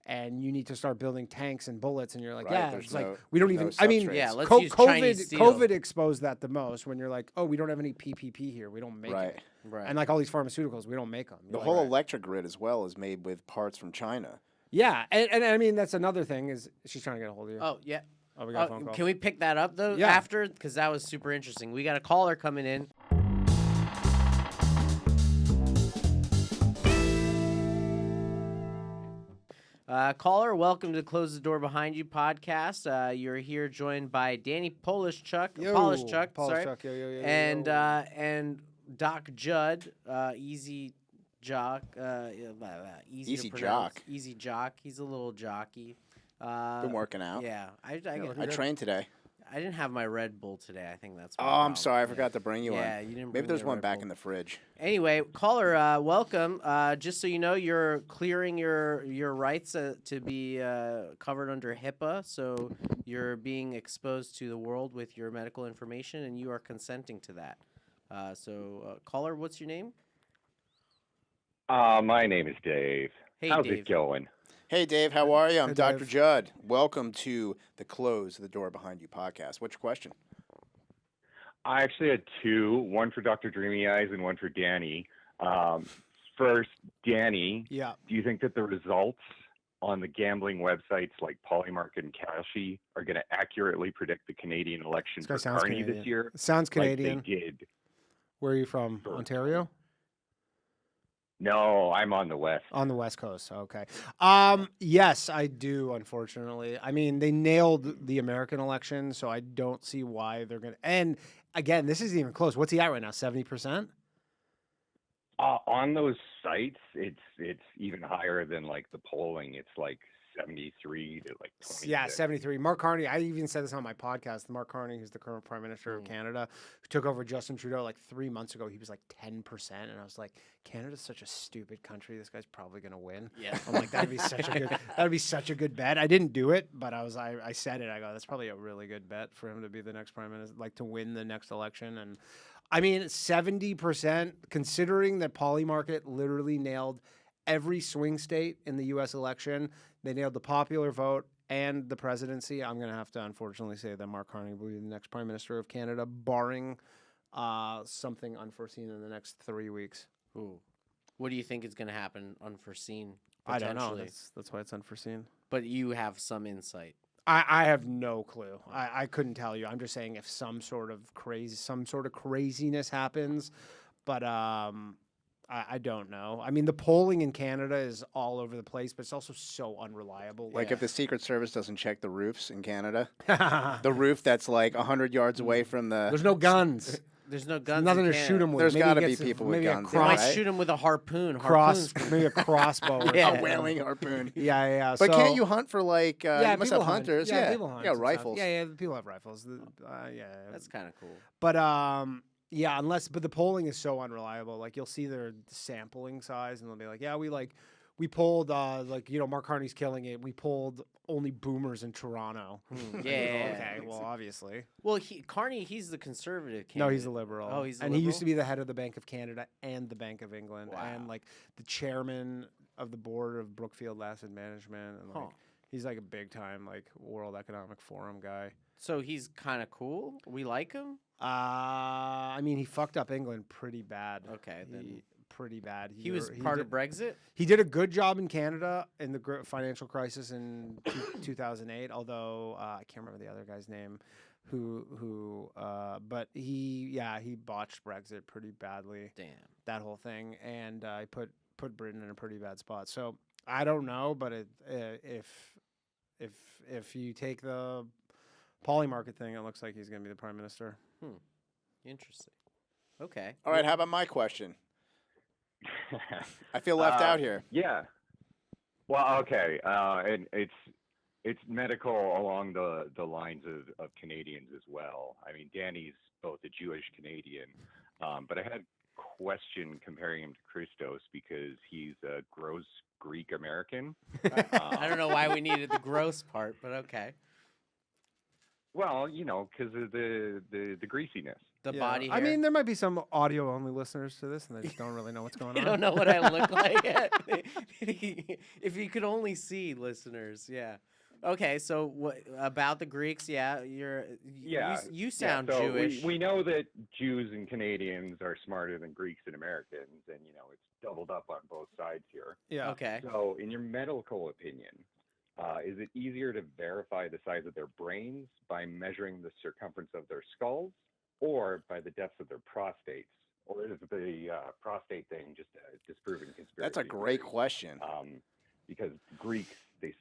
and you need to start building tanks and bullets and you're like, There's we don't no even, I mean, Yeah, let's use Chinese steel. COVID exposed that the most when you're like, oh, we don't have any PPP here. We don't make it. Right. And like all these pharmaceuticals, we don't make them. The whole electric grid as well is made with parts from China. Yeah. And I mean, that's another thing is she's trying to get a hold of you. Oh, yeah. Oh, we got a phone call. Can we pick that up, though, Yeah. after? Because that was super interesting. We got a caller coming in. Caller, welcome to Close the Door Behind You podcast. You're here joined by Danny Polishchuk, sorry, and Doc Jud, Easy Jock, Easy Jock. Easy Jock. He's a little jockey. Been working out. Yeah, I trained today. I didn't have my Red Bull today. I think that's. Oh, I'm sorry. I forgot to bring you one. Yeah, you didn't. Maybe there's bring one Red back Bull. in the fridge. Anyway, caller, welcome. Just so you know, you're clearing your rights to be covered under HIPAA. So you're being exposed to the world with your medical information, and you are consenting to that. Caller, what's your name? My name is Dave. Hey, How's Dave. it going? Hey, Dave. How are you? I'm Hey, Dr. Dave. Judd. Welcome to the Close the Door Behind You podcast. What's your question? I actually had two, one for Dr. Dreamy Eyes and one for Danny. First, Danny, Yeah. do you think that the results on the gambling websites like Polymarket and Kalshi are going to accurately predict the Canadian election This guy for sounds Carney Canadian. this year? Sounds Canadian. Like they did. Where are you from? Sure. Ontario? No, I'm on the West. On the West Coast. Okay. Yes, I do, unfortunately. I mean, they nailed the American election, so I don't see why they're going to. And again, this isn't even close. What's he at right now? 70%? On those sites, it's even higher than like the polling. It's like 73 to like 26. Yeah, 73. Mark Carney, I even said this on my podcast. Mark Carney, who's the current Prime Minister of Canada, who took over Justin Trudeau like 3 months ago, he was like 10%. And I was like, Canada's such a stupid country. This guy's probably going to win. Yeah. I'm like, that'd be such a good bet. I didn't do it, but I said it. I go, that's probably a really good bet for him to be the next Prime Minister, like to win the next election. And I mean, 70%, considering that Polymarket literally nailed every swing state in the U.S. election. They nailed the popular vote and the presidency. I'm going to have to, unfortunately, say that Mark Carney will be the next Prime Minister of Canada, barring something unforeseen in the next 3 weeks. Ooh. What do you think is going to happen unforeseen? I don't know. potentially? That's why it's unforeseen. But you have some insight. I have no clue. I couldn't tell you. I'm just saying if some sort of craziness happens, but I don't know. I mean, the polling in Canada is all over the place, but it's also so unreliable. Like if the Secret Service doesn't check the roofs in Canada, the roof that's like 100 yards away from the... There's no guns. There's no guns. Nothing in to Canada. shoot him with. There's Maybe got to he be gets people with maybe a guns They there, might right? shoot him with a harpoon. maybe a crossbow. Or Yeah. something. A whaling harpoon. Yeah. But so, can't you hunt for like... you must people have hunters. Hunt. Yeah, people hunt yeah, and stuff. rifles. Yeah, people have rifles. Yeah. That's kind of cool. But yeah, but the polling is so unreliable. Like you'll see their sampling size, and they'll be like, yeah, we polled Mark Carney's killing it. We polled only boomers in Toronto. Yeah. Okay. Well, obviously. Well, Carney, he's the conservative candidate. No, he's a liberal. Oh, he's a and he used liberal? to be the head of the Bank of Canada and the Bank of England, Wow. and like the chairman of the board of Brookfield Asset Management, and like he's like a big time like World Economic Forum guy. So he's kind of cool. We like him. I mean, he fucked up England pretty bad. Okay, then. Pretty bad. He was part of Brexit. He did a good job in Canada in the financial crisis in 2008. Although I can't remember the other guy's name, but he botched Brexit pretty badly. Damn. That whole thing, and I put Britain in a pretty bad spot. So I don't know, but if you take the Polymarket thing, it looks like he's going to be the Prime Minister. Interesting. Okay. All right, how about my question? I feel left out here. Yeah. Well, okay. And it's medical along the lines of Canadians as well. I mean, Danny's both a Jewish Canadian, but I had a question comparing him to Christos because he's a gross Greek American. I don't know why we needed the gross part, but okay. Well, because of the greasiness. The body hair. I mean, there might be some audio-only listeners to this, and they just don't really know what's going I on. don't know what I look like yet. If you could only see, listeners, yeah. Okay, so what about the Greeks? Yeah, you sound so Jewish. We know that Jews and Canadians are smarter than Greeks and Americans, and it's doubled up on both sides here. Yeah. Okay. So, in your medical opinion, is it easier to verify the size of their brains by measuring the circumference of their skulls, or by the depths of their prostates? Or is the prostate thing just a disproven conspiracy? That's a great question. Because Greeks they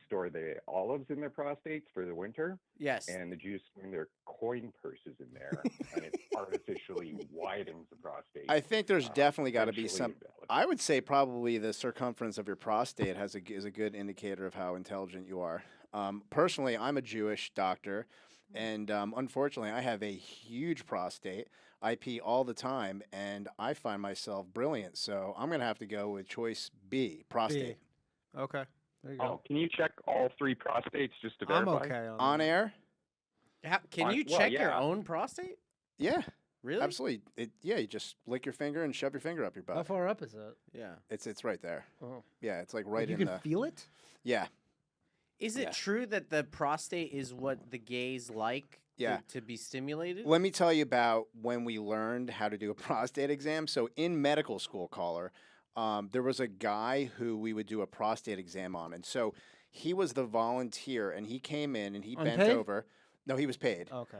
store the olives in their prostates for the winter, Yes. and the Jews bring their coin purses in there, and it artificially widens the prostate. I think there's definitely got to be Potentially some. invalid. I would say probably the circumference of your prostate is a good indicator of how intelligent you are. Personally, I'm a Jewish doctor, and unfortunately, I have a huge prostate. I pee all the time, and I find myself brilliant. So I'm gonna have to go with choice B, prostate. Okay. There you Oh, go. can you check all 3 prostates just to I'm verify? okay On air? Can you Well, check your yeah. own prostate? Yeah, Really? absolutely. You just lick your finger and shove your finger up your How butt. far up is it? Yeah. It's right there. Oh. Yeah, it's like right you in can the. feel it? Yeah. Is it Yeah. true that the prostate is what the gays like Yeah. to be stimulated? Let me tell you about when we learned how to do a prostate exam. So in medical school, caller, there was a guy who we would do a prostate exam on, and so he was the volunteer, and he came in and he bent Unpaid? over. No, he was paid. Okay.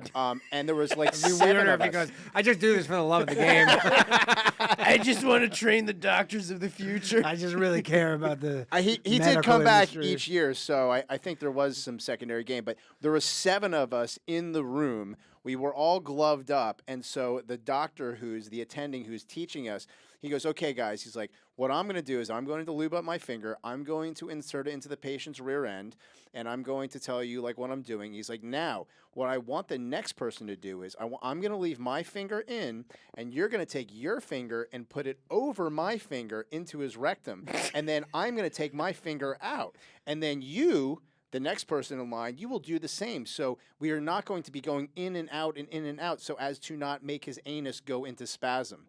And there was like It'd be 7 weirder of if he us. goes, I just do this for the love of the game. I just want to train the doctors of the future. I just really care about the He did medical come back industry. each year, so I think there was some secondary gain. But there were 7 of us in the room. We were all gloved up, and so the doctor, who's the attending, who's teaching us, he goes, "Okay, guys," he's like, "what I'm going to do is I'm going to lube up my finger. I'm going to insert it into the patient's rear end, and I'm going to tell you like what I'm doing." He's like, "Now, what I want the next person to do is I'm going to leave my finger in, and you're going to take your finger and put it over my finger into his rectum, and then I'm going to take my finger out, and then you." The next person in line, you will do the same. So we are not going to be going in and out and in and out so as to not make his anus go into spasm.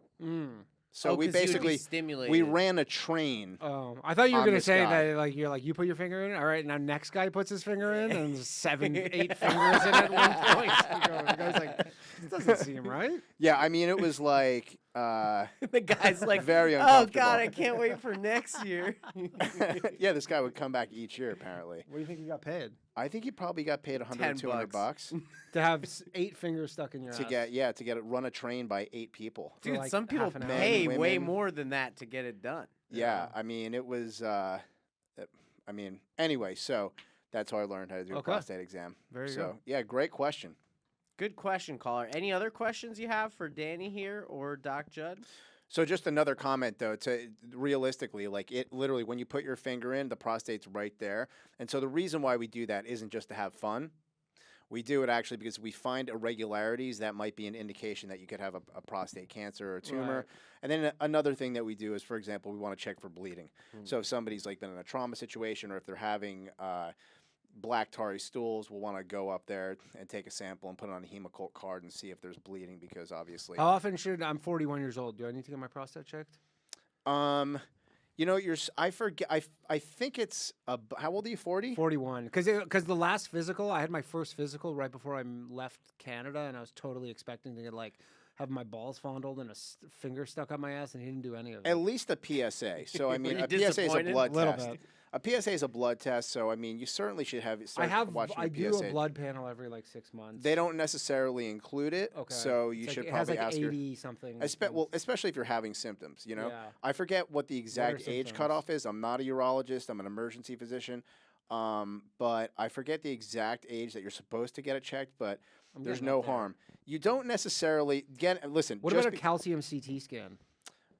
So Oh, we 'cause he would be basically stimulated. we ran a train. Oh, I thought you were on gonna this say guy. that like you're like you put your finger in. All right, now next guy puts his finger in, and 7, 8 fingers in at one point. The guy's like, this doesn't seem right. Yeah, I mean it was like The guy's like, very oh uncomfortable. God, I can't wait for next year. yeah, this guy would come back each year apparently. What do you think you got paid I think he probably got paid 100 $10 200 bucks to have 8 fingers stuck in your to ass? get it run a train by 8 people. For Dude, like some people half an hour. pay Men, way women. more than that to get it done. Yeah, I mean it was anyway, so that's how I learned how to do a Okay. prostate exam. There you so, go. yeah, great question. Good question, caller. Any other questions you have for Danny here or Doc Jud? So just another comment though, to realistically, like it literally when you put your finger in, the prostate's right there. And so the reason why we do that isn't just to have fun. We do it actually because we find irregularities that might be an indication that you could have a prostate cancer or a tumor. Right. And then another thing that we do is, for example, we want to check for bleeding. So if somebody's like been in a trauma situation or if they're having black tarry stools, we'll want to go up there and take a sample and put it on a hemoccult card and see if there's bleeding because obviously. How often should I'm 41 years old? Do I need to get my prostate checked? You know, I forget. I think it's how old are you? 40? 41. Because the last physical, I had my first physical right before I left Canada, and I was totally expecting to get like have my balls fondled and a finger stuck up my ass, and he didn't do any of it. At least a PSA. So I mean, you a PSA is a disappointed? blood Little test. bit. A PSA is a blood test. So I mean, you certainly should have. Watching I your do PSA. a blood panel every like 6 months. They don't necessarily include it. Okay. So you It's like, should it has probably like ask 80 your. something. Especially if you're having symptoms, you know. Yeah. I forget what the exact age symptoms? cutoff is. I'm not a urologist. I'm an emergency physician. But I forget the exact age that you're supposed to get it checked. But I'm there's getting no up there. harm. You don't necessarily listen. What just about a calcium CT scan?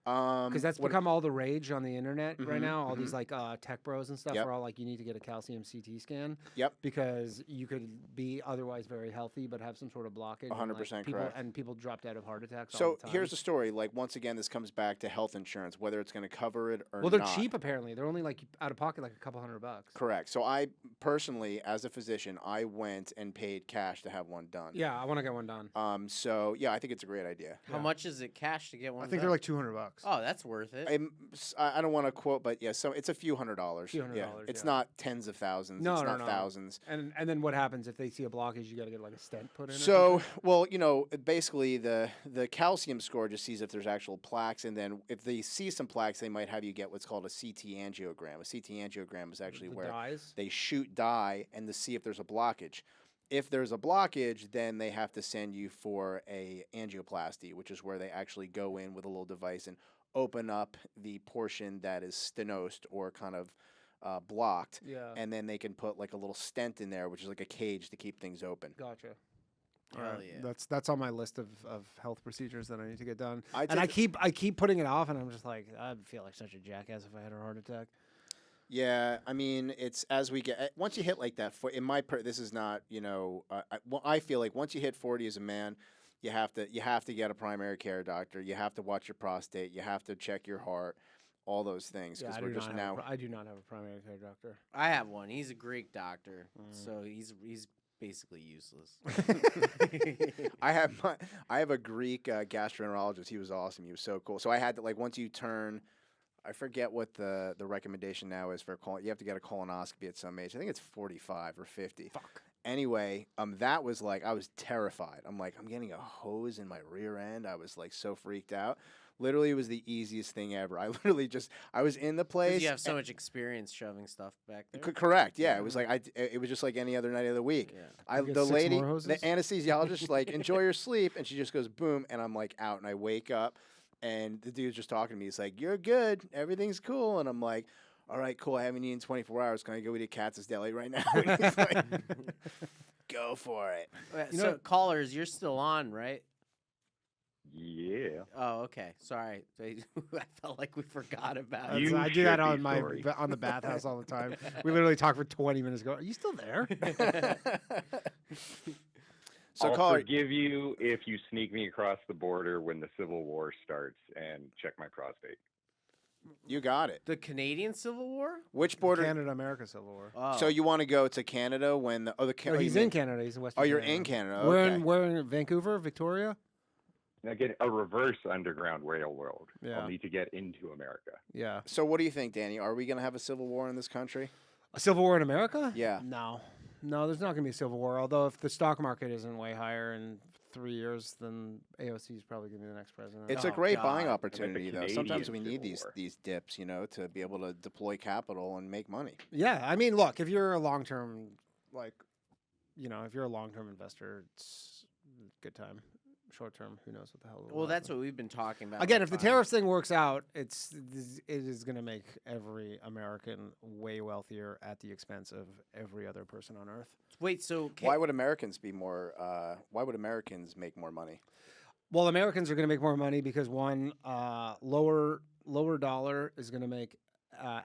Because Because that's become all the rage on the internet right Mhm, now. All these like tech bros and stuff Yep. are all like, you need to get a calcium CT scan. Yep. Because you could be otherwise very healthy but have some sort of blockage. and, 100% people, correct. And people dropped out of heart attacks. all So the time. here's the story. Like once again, this comes back to health insurance, whether it's going to cover it or well, they're not. cheap apparently. They're only like out of pocket like a couple $100. Correct. So I personally, as a physician, I went and paid cash to have one done. Yeah, I want to get one done. So yeah, I think it's a great idea. How much is it cash to get one? I think done? they're like $200. Oh, that's worth it. I don't want to quote, but yeah, so it's a few $100s. Few $100, Yeah, it's yeah. not tens of thousands. No, it's no, not no. thousands. And then what happens if they see a blockage? You got to get like a stent put in. or So, something? well, you know, basically the calcium score just sees if there's actual plaques, and then if they see some plaques, they might have you get what's called a CT angiogram. A CT angiogram is actually The where dyes? they shoot dye and to see if there's a blockage. If there's a blockage, then they have to send you for a angioplasty, which is where they actually go in with a little device and open up the portion that is stenosed or kind of blocked, Yeah. and then they can put like a little stent in there, which is like a cage to keep things open. Gotcha. Hell Alright, yeah. That's on my list of health procedures that I need to get done. I And I take- keep putting it off, and I'm just like, I'd feel like such a jackass if I had a heart attack. Yeah, I mean, it's as we get once you hit like that. This is not, I feel like once you hit 40 as a man, you have to get a primary care doctor. You have to watch your prostate. You have to check your heart, all those things, Yeah, because I we're do just not now. I do not have a primary care doctor. I have one. He's a Greek doctor, Mm. so he's basically useless. I have a Greek gastroenterologist. He was awesome. He was so cool. So I had to once you turn, I forget what the recommendation now is for you have to get a colonoscopy at some age. I think it's 45 or 50. Fuck. Anyway, that was I was terrified. I'm like, I'm getting a hose in my rear end. I was so freaked out. Literally, it was the easiest thing ever. I was in the place. Because you have so much experience shoving stuff back there. Correct. Yeah, it was it was just like any other night of the week. Yeah. You get The 6 lady, more hoses? the anesthesiologist, enjoy your sleep, and she just goes boom, and I'm out, and I wake up, and the dude's just talking to me. He's like, "You're good, everything's cool," and I'm like, "All right, cool. I haven't eaten in 24 hours. Can I go eat at Katz's Deli right now?" And he's like, "Go for it." So callers, you're still on, right? Yeah. Oh, okay. Sorry. I felt like we forgot about That's- it. You I do that should on be my sorry. on the bathhouse all the time. We literally talk for 20 minutes. Go, are you still there? So I'll caller, forgive you if you sneak me across the border when the Civil War starts and check my prostate. you got it. The Canadian Civil War? Which border? Canada, America Civil War. Oh. So you want to go to Canada when the No, he's in Canada. He's in Western. Oh, you're Canada. in Canada. We're Okay. we're in Vancouver, Victoria. Again, a reverse underground railroad. Yeah. I'll need to get into America. Yeah. So what do you think, Danny? Are we going to have a civil war in this country? A civil war in America? Yeah. No, there's not going to be a civil war. Although if the stock market isn't way higher in 3 years, then AOC is probably going to be the next president. It's a Oh, great buying God. opportunity, though. Sometimes Canadian we need Civil War. these dips, to be able to deploy capital and make money. Yeah, I mean, look, if you're a long-term, if you're a long-term investor, it's a good time. Short-term, who knows what the hell. will Well, that's happen. what we've been talking about. Again, like if the 5 tariffs thing works out, it is going to make every American way wealthier at the expense of every other person on Earth. Wait, so Why would Americans be more? Why would Americans make more money? Well, Americans are going to make more money because one, lower dollar is going to make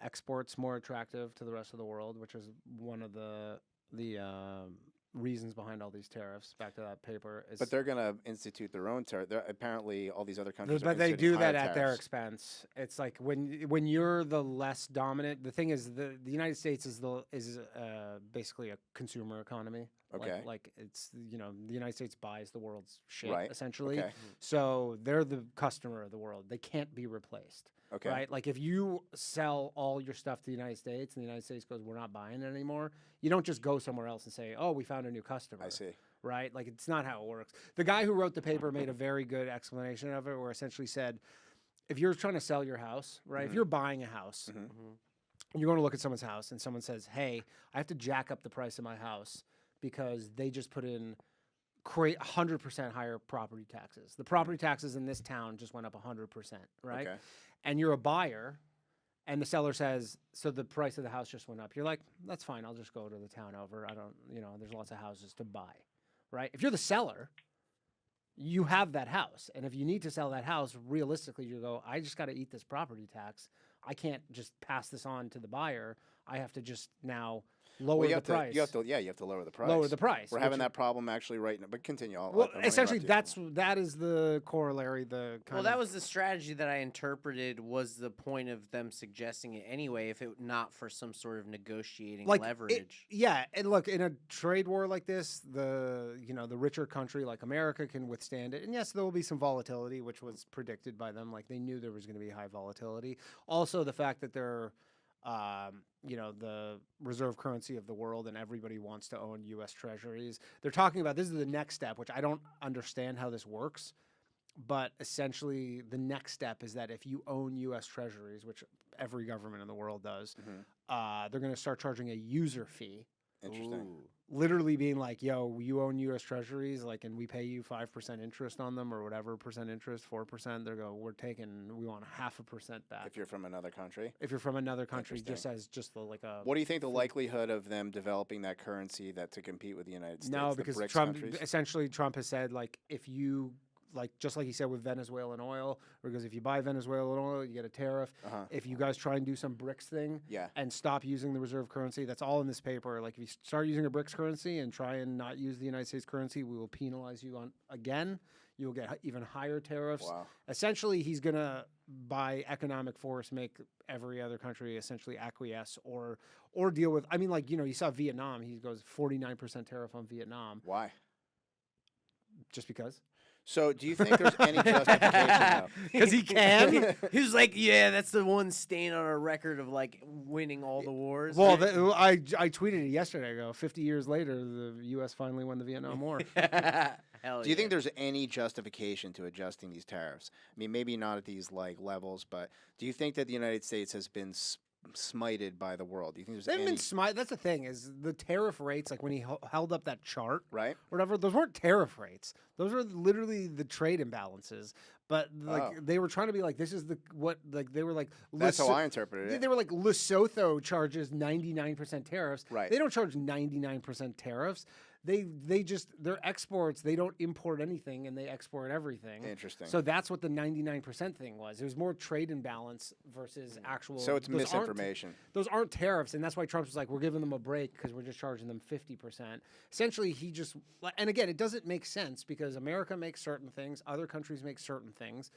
exports more attractive to the rest of the world, which is one of the reasons behind all these tariffs. Back to that paper. But they're going to institute their own tariff. Apparently, all these other countries. are But they instituting do that higher at their tariffs. expense. It's like when you're the less dominant. The thing is, the United States is basically a consumer economy. Okay. Like it's the United States buys the world's shit Right. essentially. Okay. So they're the customer of the world. They can't be replaced. Okay. Right? Like if you sell all your stuff to the United States and the United States goes, we're not buying it anymore, you don't just go somewhere else and say, oh, we found a new customer. I see. Right? Like it's not how it works. The guy who wrote the paper made a very good explanation of it, where essentially said, if you're trying to sell your house, right? If you're buying a house, and you're going to look at someone's house and someone says, hey, I have to jack up the price of my house because they just put in 100% higher property taxes. The property taxes in this town just went up 100%, right? Okay. And you're a buyer, and the seller says, so the price of the house just went up. You're like, that's fine. I'll just go to the town over. I don't, there's lots of houses to buy, right? If you're the seller, you have that house. And if you need to sell that house, realistically, you go, I just got to eat this property tax. I can't just pass this on to the buyer. I have to just now lower Well, you the have price. to. You have to lower the price. Lower the price. We're having that problem actually right now. But continue. Well, I'm gonna essentially, interrupt that is the corollary. Well, that was the strategy that I interpreted was the point of them suggesting it anyway, if it not for some sort of negotiating leverage. Yeah, and look, in a trade war like this, the richer country like America can withstand it. And yes, there will be some volatility, which was predicted by them. Like they knew there was going to be high volatility. Also, the fact that they're the reserve currency of the world and everybody wants to own U.S. treasuries. They're talking about this is the next step, which I don't understand how this works. But essentially, the next step is that if you own U.S. treasuries, which every government in the world does, they're going to start charging a user fee. Interesting. Ooh. Literally being like, yo, you own U.S. Treasuries, like, and we pay you 5% interest on them or whatever percent interest, 4%. They're go, we want 0.5% back. If you're from another country. If you're from another country, Interesting. like a. What do you think the likelihood of them developing that currency to compete with the United States? No, the because BRICS Trump countries? Trump has said, like, if you just like he said with Venezuelan oil, because if you buy Venezuelan oil, you get a tariff. If you guys try and do some BRICS thing and stop using the reserve currency, that's all in this paper. Like, if you start using a BRICS currency and try and not use the United States currency, we will penalize you again. You'll get even higher tariffs. Wow. Essentially, he's going to, by economic force, make every other country essentially acquiesce or deal with. I mean, like, you saw Vietnam. He goes 49% tariff on Vietnam. Why? Just because. So, do you think there's any justification though? Because he can. He was like, yeah, that's the one stain on our record of like winning all the wars. Well, I tweeted it yesterday. I go, 50 years later, the U.S. finally won the Vietnam War. Hell Do you think there's any justification to adjusting these tariffs? I mean, maybe not at these levels, but do you think that the United States has been smited by the world? Do you think there's They've any? been smited. That's the thing, is the tariff rates, like when he held up that chart, Right. whatever, those weren't tariff rates. Those were literally the trade imbalances. But they were trying to be like, this is they were like. That's how I interpreted it. They were like, Lesotho charges 99% tariffs. Right. They don't charge 99% tariffs. They just, their exports, they don't import anything and they export everything. Interesting. So that's what the 99% thing was. It was more trade imbalance versus actual. So it's misinformation. Those aren't tariffs, and that's why Trump was like, we're giving them a break because we're just charging them 50%. Essentially, he just, and again, it doesn't make sense because America makes certain things, other countries make certain things.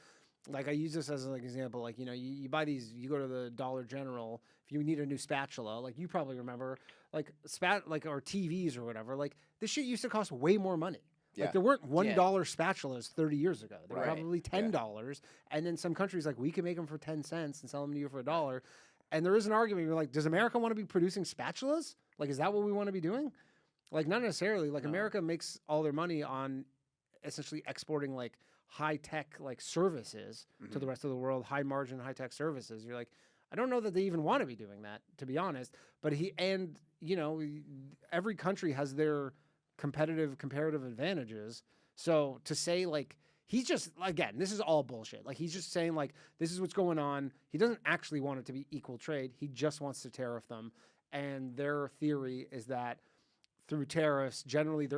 Like, I use this as an example. Like, you buy these, you go to the Dollar General, if you need a new spatula, like you probably remember, like or TVs or whatever, like this shit used to cost way more money. Yeah. Like, there weren't $1 spatulas 30 years ago. They were Right. probably $10. And then some countries, like, we can make them for 10 cents and sell them to you for $1. And there is an argument. You're like, does America want to be producing spatulas? Like, is that what we want to be doing? Like, not necessarily. Like, America makes all their money on essentially exporting, like, high-tech, like, services to the rest of the world, high-margin, high-tech services. You're like, I don't know that they even want to be doing that, to be honest. But every country has their comparative advantages. So to say, like, he's just, again, this is all bullshit. Like, he's just saying, like, this is what's going on. He doesn't actually want it to be equal trade. He just wants to tariff them. And their theory is that through tariffs, generally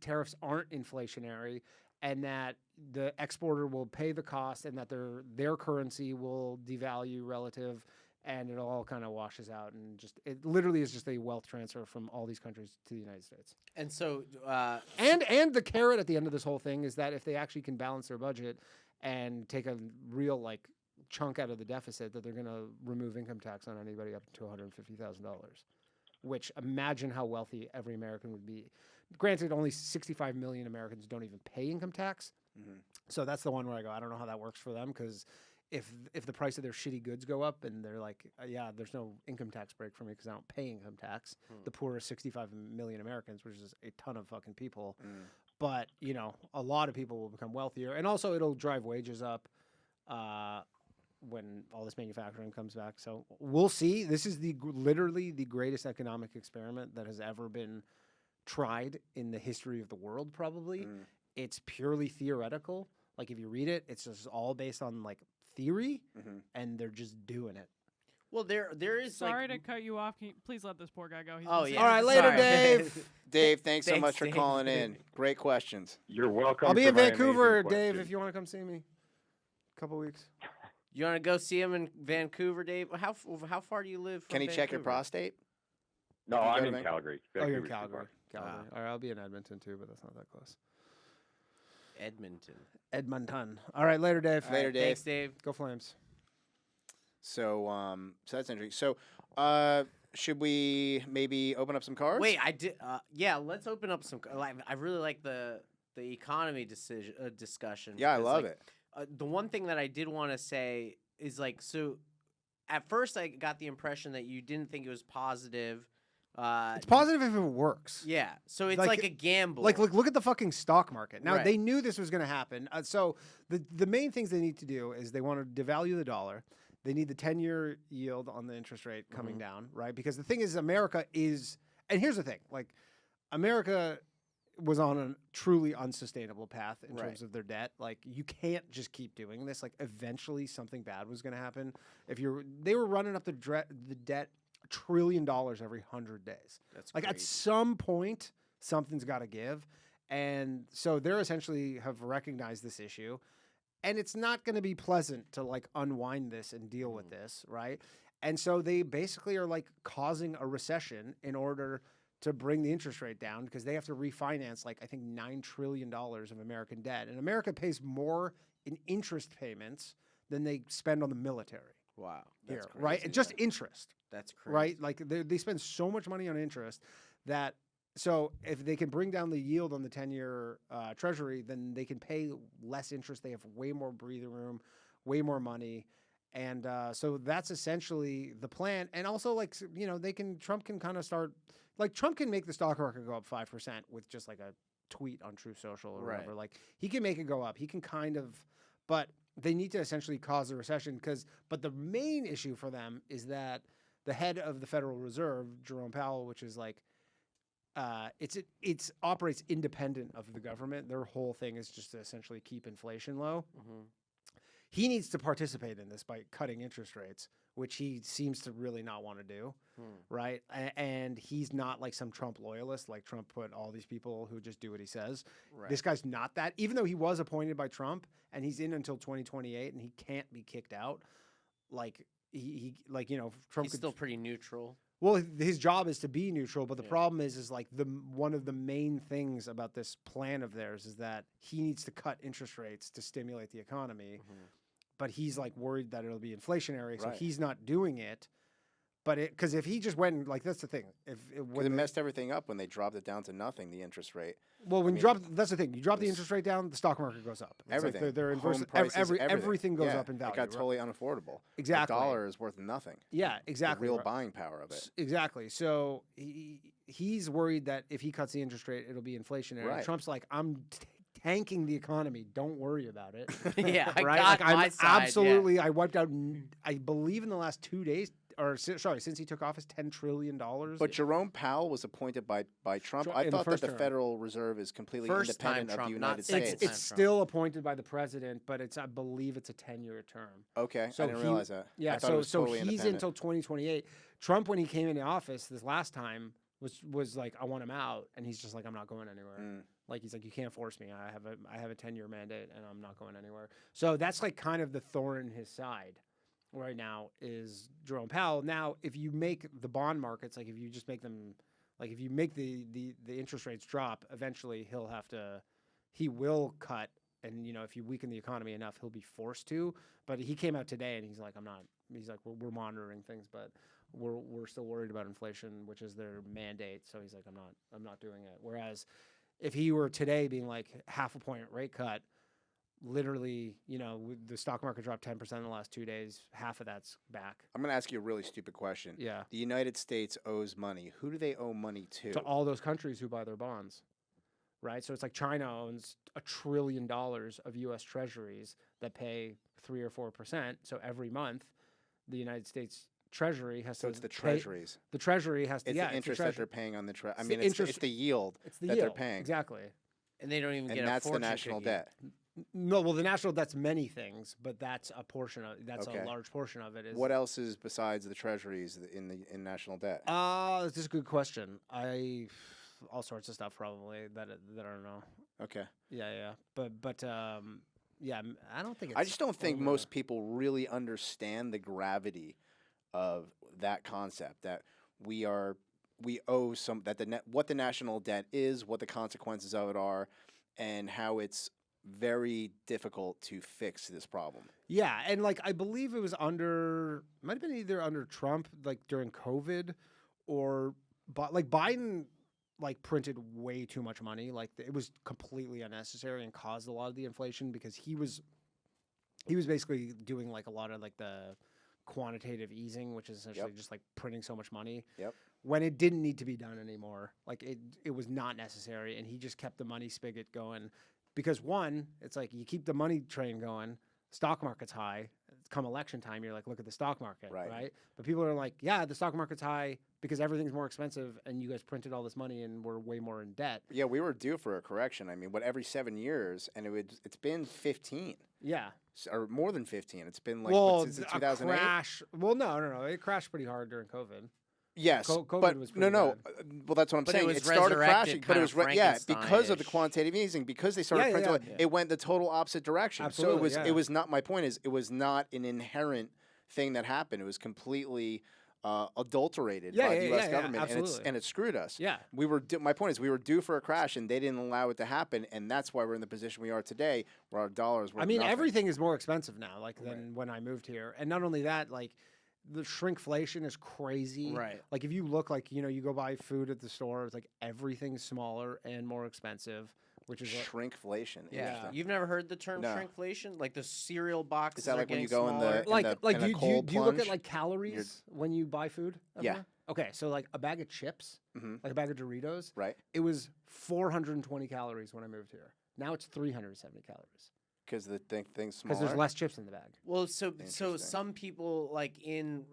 tariffs aren't inflationary, and that the exporter will pay the cost, and that their currency will devalue relative, and it all kind of washes out, and it literally is just a wealth transfer from all these countries to the United States. And so, and the carrot at the end of this whole thing is that if they actually can balance their budget and take a real, like, chunk out of the deficit, that they're going to remove income tax on anybody up to $250,000. Which, imagine how wealthy every American would be. Granted, only 65 million Americans don't even pay income tax. So that's the one where I go, I don't know how that works for them, because if the price of their shitty goods go up and they're like, yeah, there's no income tax break for me because I don't pay income tax. The poorest 65 million Americans, which is a ton of fucking people. But, a lot of people will become wealthier. And also it'll drive wages up when all this manufacturing comes back. So we'll see. This is literally the greatest economic experiment that has ever been tried in the history of the world, probably. It's purely theoretical. Like, if you read it, it's just all based on, like, theory, and they're just doing it. well, there is Sorry like, to cut you off. Can you please let this poor guy go? He's Oh, been yeah. All right, later, Sorry. Dave. Dave, thanks so Thanks, much for Dave. calling in. Great questions. You're welcome. I'll be for in my Vancouver, amazing Dave, questions. if you want to come see me. A couple weeks. You want to go see him in Vancouver, Dave? How far do you live from Can he check your Vancouver? prostate? No, You go I'm to in Vancouver? Calgary. Oh, you're in Vancouver's too Calgary. far. Calgary. All right, I'll be in Edmonton too, but that's not that close. Edmonton. All right, later, Dave. Later, Dave. Thanks, Dave. Go Flames. So that's interesting. So, should we maybe open up some cards? Wait, I did. Yeah, let's open up some. Like, I really like the economy discussion. Yeah, I because, love like, it. The one thing that I did want to say is, like, so at first I got the impression that you didn't think it was positive. It's positive if it works. Yeah, so it's Like, like a gamble. Like, look at the fucking stock market. Now, Right. they knew this was going to happen. So the main things they need to do is they want to devalue the dollar. They need the 10-year yield on the interest rate coming down, right? Because the thing is, America is And here's the thing, like America was on a truly unsustainable path in terms of their debt. Like you can't just keep doing this. Like eventually something bad was going to happen. They were running up the debt $1 trillion every 100 days. That's like at crazy. some point something's got to give. And so they're essentially have recognized this issue, and it's not going to be pleasant to like unwind this and deal with this. Right. And so they basically are like causing a recession in order to bring the interest rate down because they have to refinance like I think $9 trillion of American debt. And America pays more in interest payments than they spend on the military. Wow. Here, That's right? crazy, And just yeah. interest, That's crazy. right? Like they spend so much money on interest that so if they can bring down the yield on the 10-year treasury, then they can pay less interest. They have way more breathing room, way more money. And so that's essentially the plan. And also, like, you know, Trump can kind of start, like, Trump can make the stock market go up 5% with just like a tweet on Truth Social or whatever. Like, he can make it go up. He can kind of, but they need to essentially cause a recession but the main issue for them is that the head of the Federal Reserve, Jerome Powell, which is like, it's operates independent of the government. Their whole thing is just to essentially keep inflation low. Mm-hmm. He needs to participate in this by cutting interest rates, which he seems to really not want to do, right? And he's not like some Trump loyalist, like Trump put all these people who just do what he says. Right. This guy's not that, even though he was appointed by Trump and he's in until 2028 and he can't be kicked out. Like he like, you know, Trump He's could still pretty neutral. Well, his job is to be neutral, but the problem is like one of the main things about this plan of theirs is that he needs to cut interest rates to stimulate the economy, but he's like worried that it'll be inflationary, so he's not doing it. But because if he just went like that's the thing, Because it messed everything up when they dropped it down to nothing, the interest rate. Well, when you drop, that's the thing. You drop the interest rate down, the stock market goes up. It's Everything. Like they're Home inverse. prices, Everything goes Yeah, up in value. It got right? totally unaffordable. Exactly. The dollar is worth nothing. Yeah, exactly. The real right. buying power of it. Exactly. So he's worried that if he cuts the interest rate, it'll be inflationary. Right. Trump's like, I'm tanking the economy. Don't worry about it. Yeah, I right. got Like, my I'm side, yeah. absolutely. I wiped out. I believe in the last 2 days, or sorry, since he took office, $10 trillion. But Jerome Powell was appointed by Trump. Sure, I in the thought that first the term. Federal Reserve is completely First time independent of Trump, the not United second States. time. it's Trump. still appointed by the president, but I believe it's a 10-year term. Okay, So I didn't he- realize that. Yeah, I thought it was totally he's independent. until 2028. Trump, when he came into office this last time, was like, I want him out, and he's just like, I'm not going anywhere. Like he's like, you can't force me. I have a 10-year mandate, and I'm not going anywhere. So that's like kind of the thorn in his side right now is Jerome Powell. Now, if you make the bond markets, like if you just make them, like if you make the interest rates drop, eventually he will cut. And, you know, if you weaken the economy enough, he'll be forced to. But he came out today and he's like, he's like, we're monitoring things, but we're still worried about inflation, which is their mandate. So he's like, I'm not doing it. Whereas if he were today being like half a point rate cut, literally, you know, the stock market dropped 10% in the last 2 days. Half of that's back. I'm going to ask you a really stupid question. Yeah. The United States owes money. Who do they owe money to? To all those countries who buy their bonds. Right? So it's like China owns $1 trillion of U.S. treasuries that pay 3 or 4%. So every month, the United States Treasury has to. So it's the pay- treasuries. The Treasury has to. It's Yeah, the interest that they're paying on the It's I the mean, it's the yield It's the that yield. they're paying. Exactly. And they don't even get And a that's the fortune national cookie. debt. No, well, the national debt's many things, but that's a portion of. That's Okay. a large portion of it. Is What else is besides the treasuries in national debt? This is a good question. All sorts of stuff probably that I don't know. Okay. Yeah. But yeah, I don't think. I just don't think over- most people really understand the gravity of that concept that we owe some what the national debt is, what the consequences of it are, and how it's very difficult to fix this problem. Yeah, and like I believe it was might have been either under Trump, like during COVID, or like Biden, like printed way too much money. Like it was completely unnecessary and caused a lot of the inflation because he was basically doing like a lot of like the quantitative easing, which is essentially just like printing so much money. Yep. When it didn't need to be done anymore. Like it was not necessary, and he just kept the money spigot going. Because one, it's like you keep the money train going, stock market's high, come election time, you're like, look at the stock market, Right. right? But people are like, yeah, the stock market's high because everything's more expensive, and you guys printed all this money, and we're way more in debt. Yeah, we were due for a correction. I mean, every 7 years, and it's been 15 Yeah. or more than 15. It's been like Well, since a 2008. crash. Well, no. It crashed pretty hard during COVID. Yes, COVID but was no, pretty no. bad. Well, that's what I'm But it saying. was It started resurrected crashing, but it was kind of because of the Frankenstein-ish. quantitative easing, because they started Yeah, printing, yeah. it went the total opposite direction. Absolutely, so yeah. it was not. My point is, it was not an inherent thing that happened. It was completely adulterated by the U.S. government, absolutely. and it screwed us. Yeah. My point is, we were due for a crash, and they didn't allow it to happen, and that's why we're in the position we are today, where our dollars were. I mean, everything is more expensive now, like than when I moved here. And not only that, like the shrinkflation is crazy. Right. Like if you look, like you go buy food at the store, it's like everything's smaller and more expensive, which is shrinkflation. Yeah. Interesting. You've never heard the term No. shrinkflation? Like the cereal boxes Is that are like when you getting go in smaller? the like in a do coal you look at plunge? like calories when you buy food? Yeah. everywhere? Okay, so like a bag of chips, Mhm. like a bag of Doritos, Right, it was 420 calories when I moved here. Now it's 370 calories because the thing's smaller. because there's less chips in the bag. Well, so Interesting. some people like in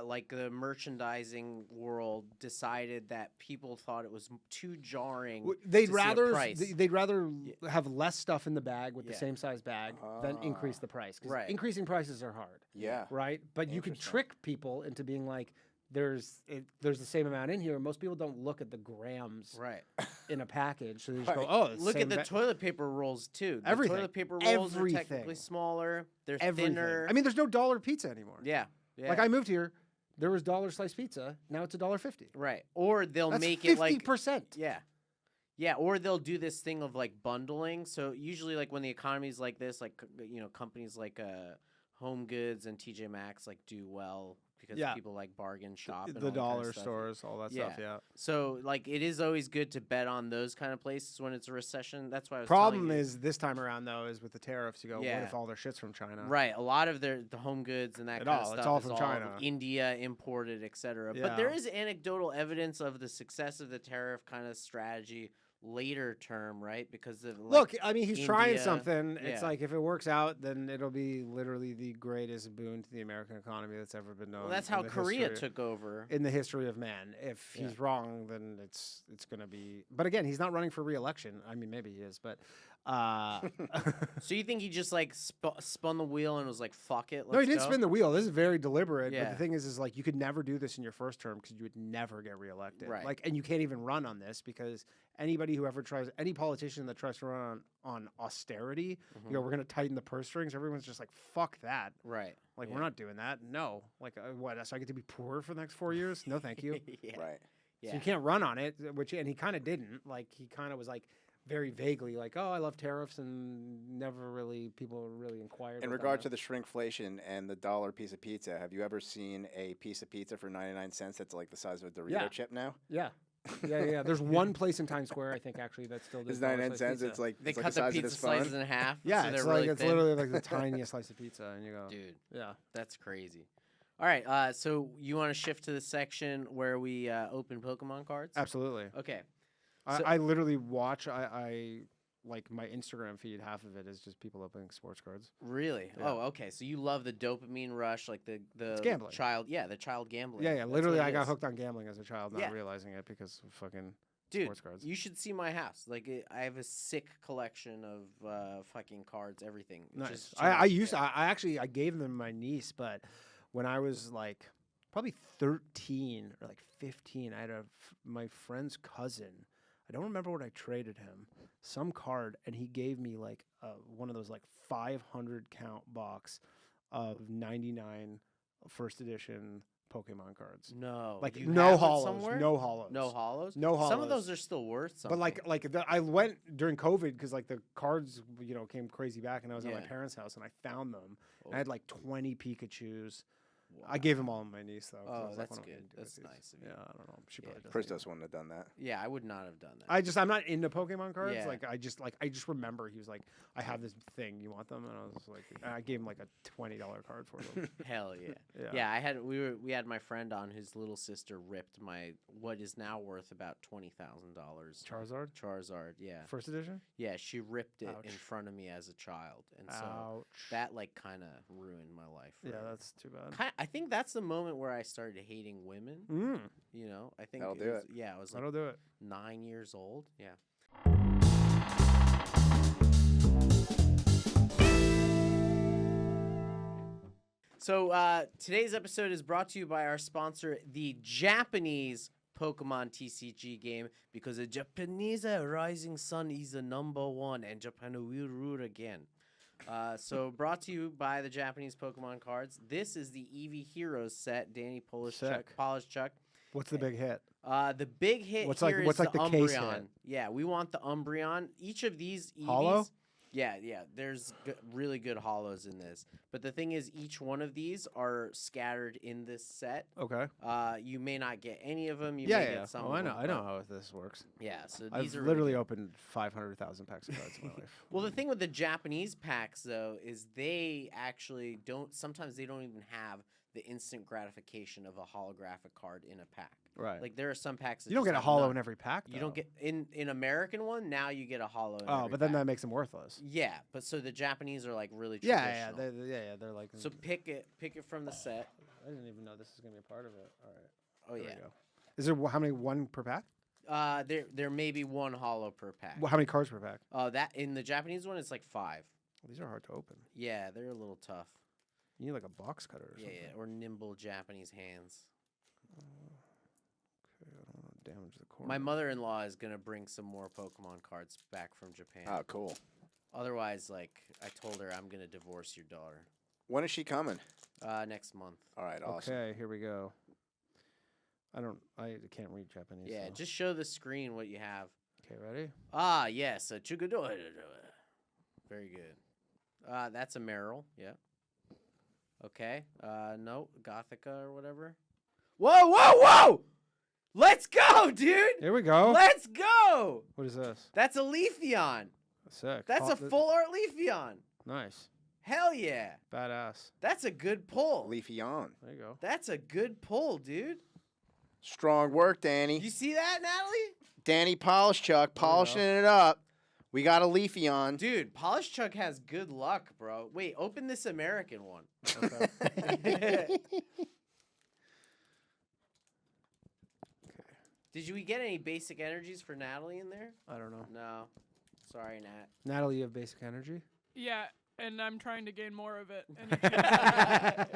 like the merchandising world decided that people thought it was too jarring. They'd to see a rather price. they'd rather have less stuff in the bag with the Yeah. same size bag than increase the price. 'Cause Right. increasing prices are hard, Yeah. right? But you could Interesting. trick people into being like, there's the same amount in here. Most people don't look at the grams Right. in a package, so they just go, Right. oh, it's Look at same the ba- toilet paper rolls too. The Everything. toilet paper rolls are Everything. technically smaller. They're everything. thinner. I mean, there's no dollar pizza anymore. yeah. Yeah. Like I moved here, there was dollar slice pizza. Now it's $1.50. right. Or they'll That's make 50%. it like yeah. Yeah, or they'll do this thing of like bundling. So usually like when the economy's like this, like companies like Home Goods and TJ Maxx like do well because Yeah. people like bargain shop and all The that kind of dollar stuff. stores, all that stuff. Yeah. So like it is always good to bet on those kind of places when it's a recession. That's why I was Problem telling you. is this time around though is with the tariffs. You go, Yeah. what if all their shit's from China? Right, a lot of the Home Goods and that It kind all- of it's stuff all is from all China. India imported, etc. But there Yeah. is anecdotal evidence of the success of the tariff kind of strategy later term, right? Because of like, Look, I mean, he's trying India- something. It's yeah. like if it works out, then it'll be literally the greatest boon to the American economy that's ever been known. well, that's in how the Korea history- took over. in the history of man. If he's wrong, then it's going to be. But again, he's not running for re-election. I mean, maybe he is, but. So you think he just like spun the wheel and was like, "Fuck it"? No, he let's didn't go? spin the wheel. This is very deliberate. But Yeah. the thing is like you could never do this in your first term because you would never get reelected. Right. Like, and you can't even run on this because anybody who ever tries, any politician that tries to run on austerity, Mm-hmm. you know, we're going to tighten the purse strings. Everyone's just like, fuck that. Right. Like, yeah. we're not doing that. No. Like, what? So I get to be poor for the next 4 years? No, thank you. yeah. Right. Yeah. So you can't run on it, and he kind of didn't. Like, he kind of was like very vaguely like, oh, I love tariffs, and never really, people really inquired. In about regard that. to the shrinkflation and the dollar piece of pizza, have you ever seen a piece of pizza for 99 cents that's like the size of a Dorito Yeah. chip now? Yeah. Yeah. There's one place in Times Square, I think, actually, that still does It's 99 dollar-sized cents. pizza. It's like They it's like cut the the size of pizza this phone. slices in half. Yeah, so it's they're like really it's thin. literally like the tiniest slice of pizza, and you go, Dude, yeah. that's crazy. All right, so you want to shift to the section where we open Pokemon cards? Absolutely. Okay. I literally watch. I like my Instagram feed. Half of it is just people opening sports cards. Really? Yeah. Oh, okay. So you love the dopamine rush, like the gambling. child, the child gambling. Yeah. That's Literally, what it I got is. hooked on gambling as a child, not Yeah. realizing it because of fucking Dude, sports cards. you should see my house. Like, I have a sick collection of fucking cards, everything. Nice. Just I chilling. used. I actually I gave them to my niece, but when I was like probably 13 or like 15, I had my friend's cousin. I don't remember what I traded him. Some card, and he gave me like one of those like 500 count box of 99 first edition Pokemon cards. No. Like Do you no have one hollows, somewhere? no hollows, No hollows? No Some of hollows. those are still worth something. But I went during COVID because like the cards came crazy back, and I was at my Yeah. parents' house and I found them. Oh. I had like 20 Pikachu's. I gave them all to my niece though. 'cause I Oh, was like, that's "What am I good. gonna do That's with these?" nice of you. Yeah, I don't know. She Yeah. probably doesn't. Christos wouldn't have done that. Yeah, I would not have done that. I'm not into Pokemon cards. Yeah. Like I just remember he was like, I have this thing. You want them? And I was like, I gave him like a $20 card for them. Hell yeah. Yeah. Yeah, we had my friend on whose little sister ripped my what is now worth about $20,000. Charizard, yeah. First edition. Yeah, she ripped it in Ouch. front of me as a child. And so Ouch. that like kind of ruined my life. Yeah, forever. that's too bad. I think that's the moment where I started hating women. Mm, You know, I think That'll do was, it. Yeah, I was like that'll do it. 9 years old. Yeah. So today's episode is brought to you by our sponsor, the Japanese Pokemon TCG game, because the Japanese rising sun is the #1, and Japan will rule again. So brought to you by the Japanese Pokemon cards. This is the Eevee Heroes set, Danny Sick. Polishchuk. What's the big hit? The big hit What's here like- is what's the like the case Umbreon. hit? Yeah, we want the Umbreon. Each of these Eevees, Hollow? Yeah. There's really good hollows in this. But the thing is, each one of these are scattered in this set. Okay. You may not get any of them. You Yeah, may yeah. get some. Oh, of I know. them, I know but- how this works. Yeah. So I've these are literally really good. opened 500,000 packs of cards in my life. Well, the thing with the Japanese packs, though, is they actually don't. Sometimes they don't even have the instant gratification of a holographic card in a pack. Right. Like there are some packs that You don't just get a have hollow none. in every pack. You don't though. get in American one. Now you get a hollow. In Oh, every but then pack. that makes them worthless. Yeah, but so the Japanese are like really Yeah, traditional. yeah. They're like. So pick it from the set. I didn't even know this is gonna be a part of it. All right. Oh There yeah. we go. Is there how many one per pack? There may be one hollow per pack. Well, how many cards per pack? That in the Japanese one it's like 5. Well, these are hard to open. Yeah, they're a little tough. You need like a box cutter or Yeah, something. yeah, or nimble Japanese hands. Okay, I don't want to damage the corner. My mother-in-law is gonna bring some more Pokemon cards back from Japan. Oh, cool. Otherwise, like I told her, I'm gonna divorce your daughter. When is she coming? Next month. All right, awesome. Okay, here we go. I can't read Japanese. Yeah, so. just show the screen what you have. Okay, ready? Ah, yes, a Chugado. Very good. That's a Meryl. Yeah. Okay. No, Gothica or whatever. Whoa! Let's go, dude. Here we go. Let's go. What is this? That's a Leafeon. Sick. That's a th- full art Leafeon. Nice. Hell yeah. Badass. That's a good pull. Leafy on. There you go. That's a good pull, dude. Strong work, Danny. You see that, Natalie? Danny Polishchuk polishing it up. We got a Leafy on. Dude, Polishchuk has good luck, bro. Wait, open this American one. Okay. Did we get any basic energies for Natalie in there? I don't know. No. Sorry, Nat. Natalie, you have basic energy? Yeah, and I'm trying to gain more of it. And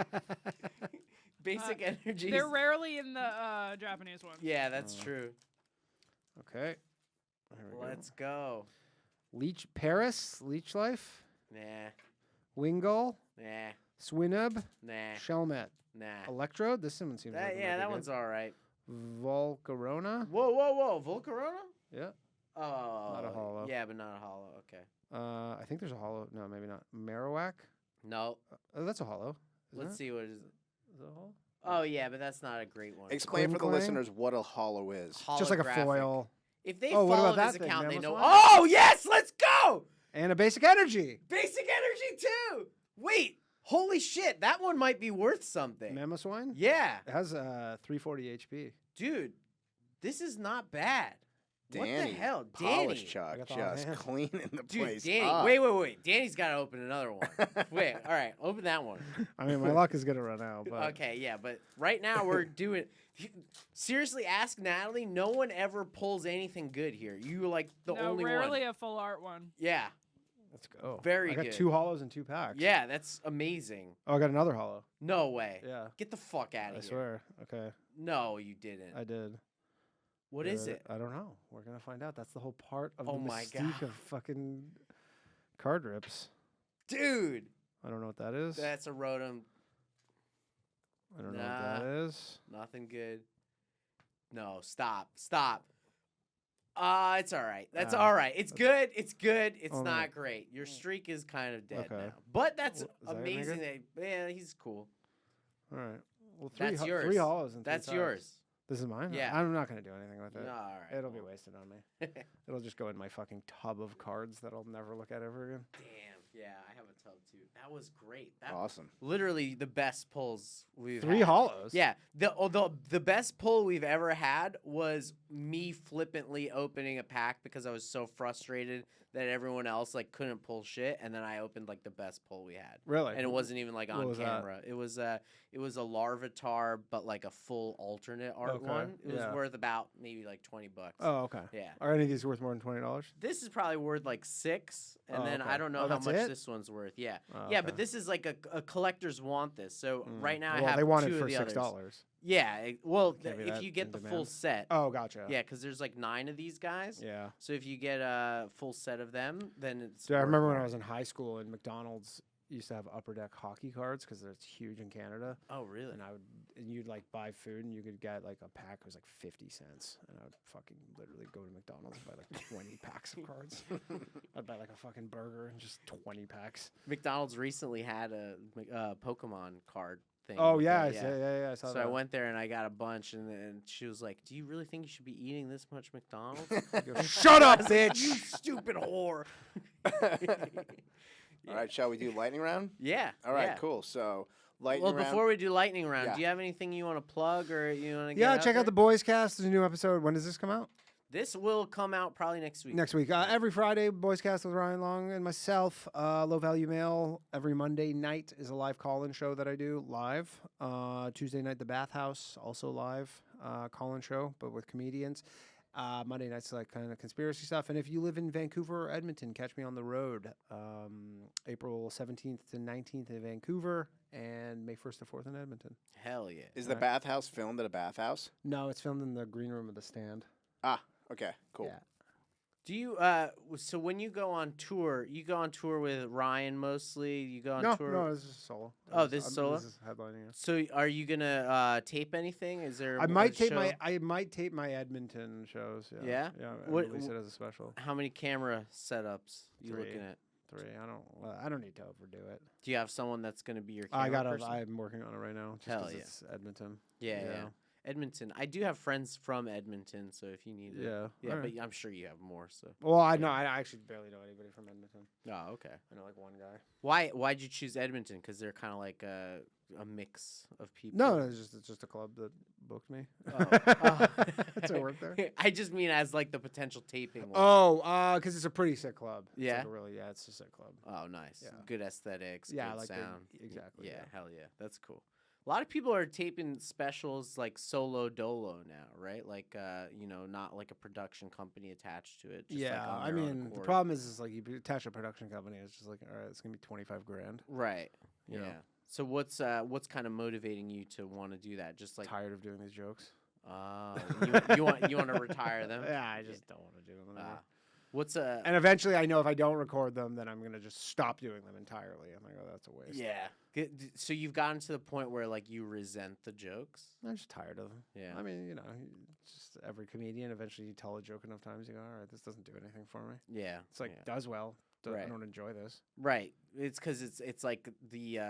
Basic energies. they're rarely in the Japanese ones. Yeah, that's true. Okay. There we Let's go. go. Paris, Leech Life, Nah. Wingull, Nah. Swinub, Nah. Shelmet, Nah. Electrode. This one seems like it might Yeah, be that good. one's all right. Volcarona. Whoa. Volcarona? Yeah. Oh. Not a hollow. Yeah, but not a hollow. Okay. I think there's a hollow. No, maybe not. Marowak. No. Oh, that's a hollow. Isn't Let's it? see what is. Is it a hollow? Oh, yeah, but that's not a great one. Explain for the Clang. listeners what a hollow is. Just like a Holographic. foil. If they Oh, what follow about this that thing, account, they know. Mammoth Oh, yes, let's go! And a basic energy. Basic energy, too! Wait, holy shit, that one might be worth something. Mamoswine? Yeah. It has 340 HP. Dude, this is not bad. Danny What the hell? Danny. I Polishchuk got the hot just hand. cleaning the Dude, place Danny. up. Wait. Danny's got to open another one. Wait, all right, open that one. I mean, my luck is going to run out. But Okay, yeah, but right now we're doing. Seriously, ask Natalie. No one ever pulls anything good here. You like the no, only rarely one. a full art one. Yeah, let's go. Very I got good. 2 hollows and 2 packs. yeah, that's amazing. Oh, I got another hollow. No way. Yeah. Get the fuck out I of here. swear. Okay. No, you didn't. I did. What is Did it? I don't know. We're going to find out. That's the whole part of Oh the my mystique God. of fucking card rips. Dude, I don't know what that is. that's a Rotom. I don't know Nah. what that is. Nothing good. No, stop. It's all right. That's Ah, all right. It's good. It's good. It's only- not great. Your streak is kind of dead Okay. now. But that's Is that any amazing. Yeah, he's cool. All right. Well, That's yours. 3 hollows and 3 That's tires. yours. This is mine? Yeah. I'm not going to do anything with it. No, all right. It'll be wasted on me. It'll just go in my fucking tub of cards that I'll never look at ever again. Damn. Yeah, I have a tub too. That was great. That Awesome. literally the best pulls we've 3 had. hollows? Yeah. The best pull we've ever had was me flippantly opening a pack because I was so frustrated that everyone else like couldn't pull shit, and then I opened like the best pull we had. Really? And it wasn't even like What on was that? camera. It was a Larvitar, but like a full alternate art Okay, one. It was yeah. worth about maybe like $20. Oh, okay. Yeah. Are any of these worth more than $20? This is probably worth like $6, and Oh, then okay. I don't know Oh, how that's much it? this one's worth. Yeah, Oh, yeah, okay. but this is like a collectors want this. So right now I Well, have they want two it for of the $6. others. Yeah, well, Can't be if that you get in the full demand. set. Oh, gotcha. Yeah, because there's like 9 of these guys. Yeah. So if you get a full set of them, then it's. Dude, I worth remember when more. I was in high school and McDonald's used to have upper deck hockey cards because it's huge in Canada. Oh really? And you'd like buy food and you could get like a pack. It was like 50 cents, and I would fucking literally go to McDonald's and buy like 20 packs of cards. I'd buy like a fucking burger and just 20 packs. McDonald's recently had a Pokemon card thing. Oh with yeah, that, yeah. I saw So that. I went there and I got a bunch, and then she was like, "Do you really think you should be eating this much McDonald's?" I go, shut up, You bitch! stupid whore. All right, shall we do lightning round? Yeah. All right, yeah. cool. So lightning Well, round. before we do lightning round, Yeah. do you have anything you want to plug or you want to get Yeah, out check out the there? Boys Cast. There's a new episode. When does this come out? This will come out probably next week. Next week. Every Friday, Boys Cast with Ryan Long and myself. Low Value Mail. Every Monday night is a live call-in show that I do live. Tuesday night, The Bathhouse, also live call-in show, but with comedians. Monday night's like kind of conspiracy stuff. And if you live in Vancouver or Edmonton, catch me on the road. April 17th to 19th in Vancouver and May 1st to 4th in Edmonton. Hell yeah. Is the bathhouse filmed at a bathhouse? No, it's filmed in the green room of the Stand. Ah, okay, cool. Yeah. Do you so when you go on tour, you go on tour with Ryan mostly? You go on tour No, this is solo. Oh, this is solo? This is headlining. Yeah. So are you gonna tape anything? Is there I might tape show? I might tape my Edmonton shows. Yeah. Yeah? Yeah. And What- release it as a special. How many camera setups you 3. looking at? 3. I don't need to overdo it. Do you have someone that's gonna be your camera person? I'm working on it right now. Just Hell 'cause yeah. it's Edmonton. Yeah. Edmonton. I do have friends from Edmonton, so if you need it. Yeah. Yeah, alright. but I'm sure you have more, so. Well, I know. I actually barely know anybody from Edmonton. Oh, okay. I know like one guy. Why'd you choose Edmonton? Because they're kind of like a mix of people. No, it's just a club that booked me. Oh. To work there. I just mean as like the potential taping one. Oh, because it's a pretty sick club. It's Yeah? like a really, it's a sick club. Oh, nice. Yeah. Good aesthetics. Yeah, good like the- sound. exactly, Yeah, yeah. hell yeah. That's cool. A lot of people are taping specials like solo dolo now, right? Like, not like a production company attached to it. Just like Yeah, on I their own mean, the accord. problem is like you attach a production company, it's just like, all right, it's gonna be 25 grand. Right. You Yeah. know. So what's kind of motivating you to want to do that? Just like Tired of doing these jokes. you want to retire them? Yeah, I just don't want to do them anymore. What's And eventually, I know if I don't record them, then I'm gonna just stop doing them entirely. I'm like, oh, that's a waste. yeah. So you've gotten to the point where like you resent the jokes. I'm just tired of them. Yeah. I mean, just every comedian. Eventually, you tell a joke enough times, you go, all right, this doesn't do anything for me. Yeah. It's like yeah. does well. I Right. don't enjoy this. Right. It's because it's like the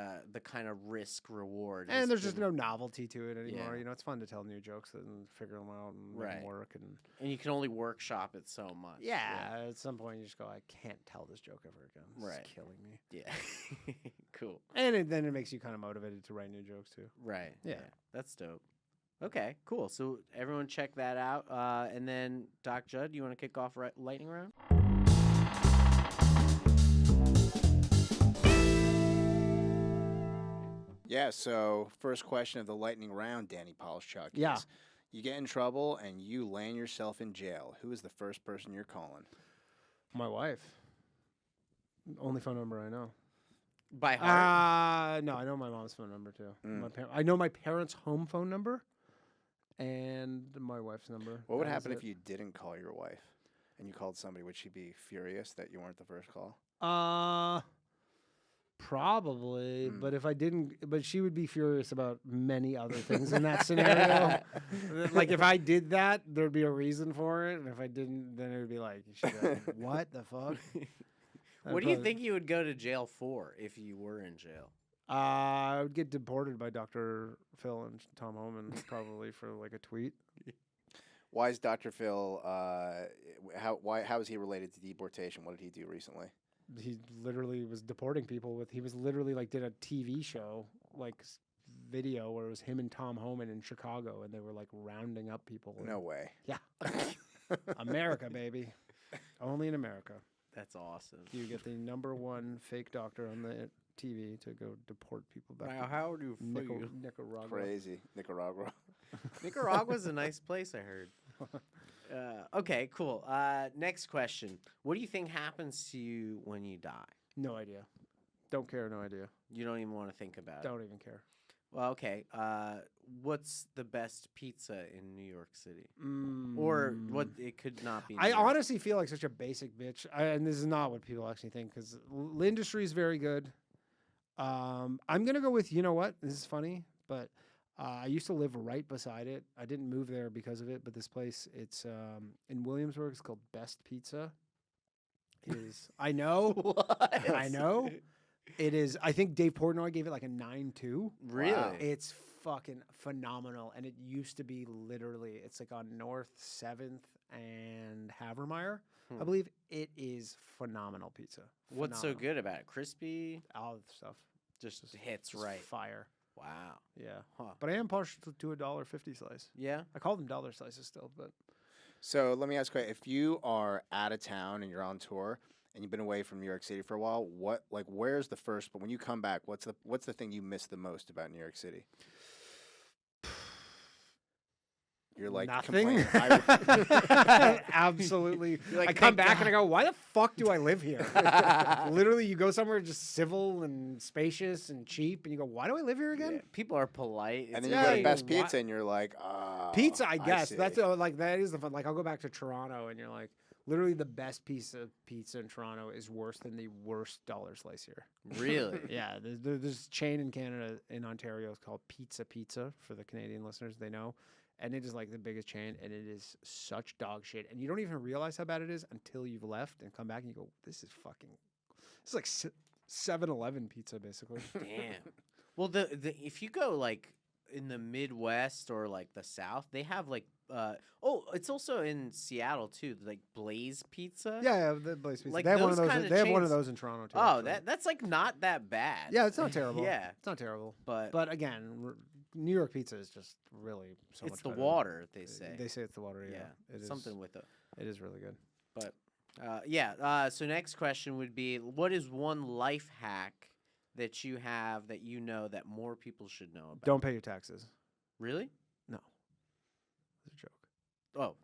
kind of risk reward. And there's just no novelty to it anymore. Yeah. It's fun to tell new jokes and figure them out and make Right. them work. And you can only workshop it so much. Yeah, at some point you just go, I can't tell this joke ever again. It's Right. killing me. Yeah. Cool. And then it makes you kind of motivated to write new jokes too. Right. Yeah. That's dope. Okay. Cool. So everyone check that out. And then Doc Jud, you want to kick off lightning round? Yeah, so first question of the lightning round, Danny Polishchuk. Yeah. Is you get in trouble and you land yourself in jail. Who is the first person you're calling? My wife. Only phone number I know. By heart. No, I know my mom's phone number too. Mm. I know my parents' home phone number and my wife's number. What would That happen was if you didn't call your wife and you called somebody? Would she be furious that you weren't the first call? Probably, Mm. but if I didn't, but she would be furious about many other things in that scenario. Like if I did that, there'd be a reason for it, and if I didn't, then it would be like, she'd be like, what the fuck? What do you think you would go to jail for if you were in jail? I would get deported by Dr. Phil and Tom Homan probably for like a tweet. Why is Dr. Phil? How is he related to deportation? What did he do recently? He literally was deporting people with. He was literally like did a TV show video where it was him and Tom Homan in Chicago, and they were like rounding up people. No way. Yeah. America, baby. Only in America. That's awesome. You get the #1 fake doctor on the TV to go deport people back Wow, to how do you feel? Nicaragua. Crazy. Nicaragua. Nicaragua's a nice place, I heard. Okay, cool. Next question. What do you think happens to you when you die? No idea. Don't care. No idea. You don't even want to think about it. Don't even care. Well, okay. What's the best pizza in New York City? Or what? It could not be. New I York. honestly feel like such a basic bitch, and this is not what people actually think because L'Industrie is very good. I'm gonna go with, you know what? This is funny, but I used to live right beside it. I didn't move there because of it, but this place, it's in Williamsburg. It's called Best Pizza. It is. I know. What? I know. It is. I think Dave Portnoy gave it like a 9.2. Really? Wow. It's fucking phenomenal, and it used to be literally. It's like on North 7th and Havermeyer, I believe. It is phenomenal pizza. What's so Phenomenal. good about it? Crispy? All the stuff. Just hits Just right. Fire. Wow. Yeah. Huh. But I am partial to $1.50 slice. Yeah. I call them dollar slices still, but So let me ask you: if you are out of town and you're on tour and you've been away from New York City for a while, where's the first? But when you come back, what's the thing you miss the most about New York City? You're like nothing. complaining. Absolutely. like, I come "Thank back and I go, why the fuck do I live here? Literally, you go somewhere just civil and spacious and cheap, and you go, why do I live here again? Yeah. People are polite. And It's then you go to very- Best Pizza and you're like, Pizza, I guess. see. That's like that is the fun. Like I'll go back to Toronto, and you're like, literally, the best piece of pizza in Toronto is worse than the worst dollar slice here. Really? Yeah, there's a chain in Canada, in Ontario, it's called Pizza for the Canadian listeners, they know. And it is like the biggest chain, and it is such dog shit. And you don't even realize how bad it is until you've left and come back and you go, this is like 7-Eleven pizza, basically. Damn. Well, if you go like in the Midwest or like the South, they have like it's also in Seattle too, like Blaze Pizza. Yeah, the Blaze Pizza. Like they have one of those those. kinda They have one of chains- those in Toronto too. Oh, actually. that's like not that bad. Yeah, it's not terrible. Yeah. It's not terrible. But Again, New York pizza is just really so much it's the better. water, they say. They say it's the water. Yeah, yeah. it is Something with it. It is really good. But so next question would be, what is one life hack that you have that you know that more people should know about? Don't pay your taxes. Really? No, it's a joke. Oh.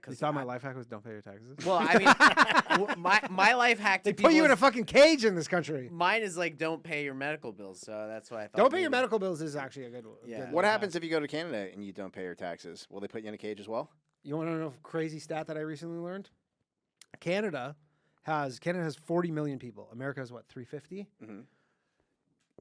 You thought my life hack was don't pay your taxes? Well, I mean, my life hack to They people put you in a is- fucking cage in this country. Mine is like don't pay your medical bills, so that's why I thought. Don't pay your maybe- medical bills is actually a good one. Yeah. What happens if you go to Canada and you don't pay your taxes? Will they put you in a cage as well? You want to know a crazy stat that I recently learned? Canada has 40 million people. America has what, 350? Mm-hmm.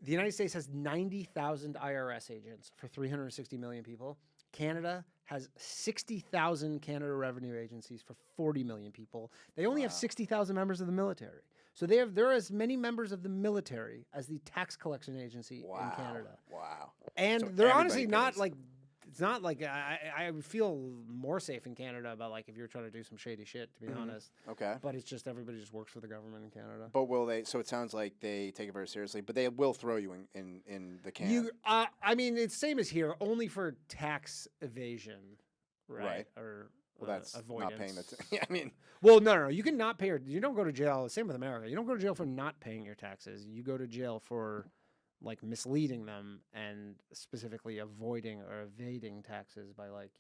The United States has 90,000 IRS agents for 360 million people. Canada has 60,000 Canada revenue agencies for 40 million people. They only have 60,000 members of the military. So there are as many members of the military as the tax collection agency in Canada. Wow. And So they're everybody honestly not pays. like, it's not like I would feel more safe in Canada about like if you're trying to do some shady shit, to be honest. Okay. But it's just everybody just works for the government in Canada. But will they? So it sounds like they take it very seriously, but they will throw you in the can. You, I mean, it's same as here, only for tax evasion, right? Or well, that's avoidance. not paying the. Yeah, I mean, Well, no. You can not pay your. You don't go to jail. Same with America. You don't go to jail for not paying your taxes. You go to jail for like misleading them and specifically avoiding or evading taxes by like,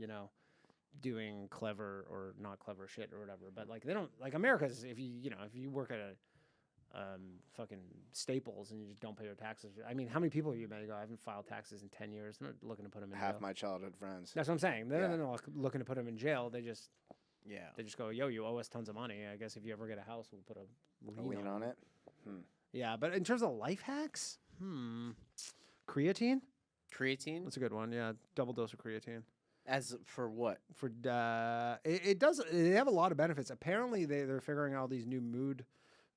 doing clever or not clever shit or whatever. But like they don't like America's. If you work at a fucking Staples and you just don't pay your taxes. I mean, how many people have you met? You go, I haven't filed taxes in 10 years. I'm not looking to put them in half jail. my childhood friends. That's what I'm saying. They're Yeah. not looking to put them in jail. They just Yeah. go, yo, you owe us tons of money. I guess if you ever get a house, we'll put a A lien on it. Yeah, but in terms of life hacks, creatine. Creatine? That's a good one. Yeah, double dose of creatine. As for what? For it does. They have a lot of benefits. Apparently, they're figuring out these new mood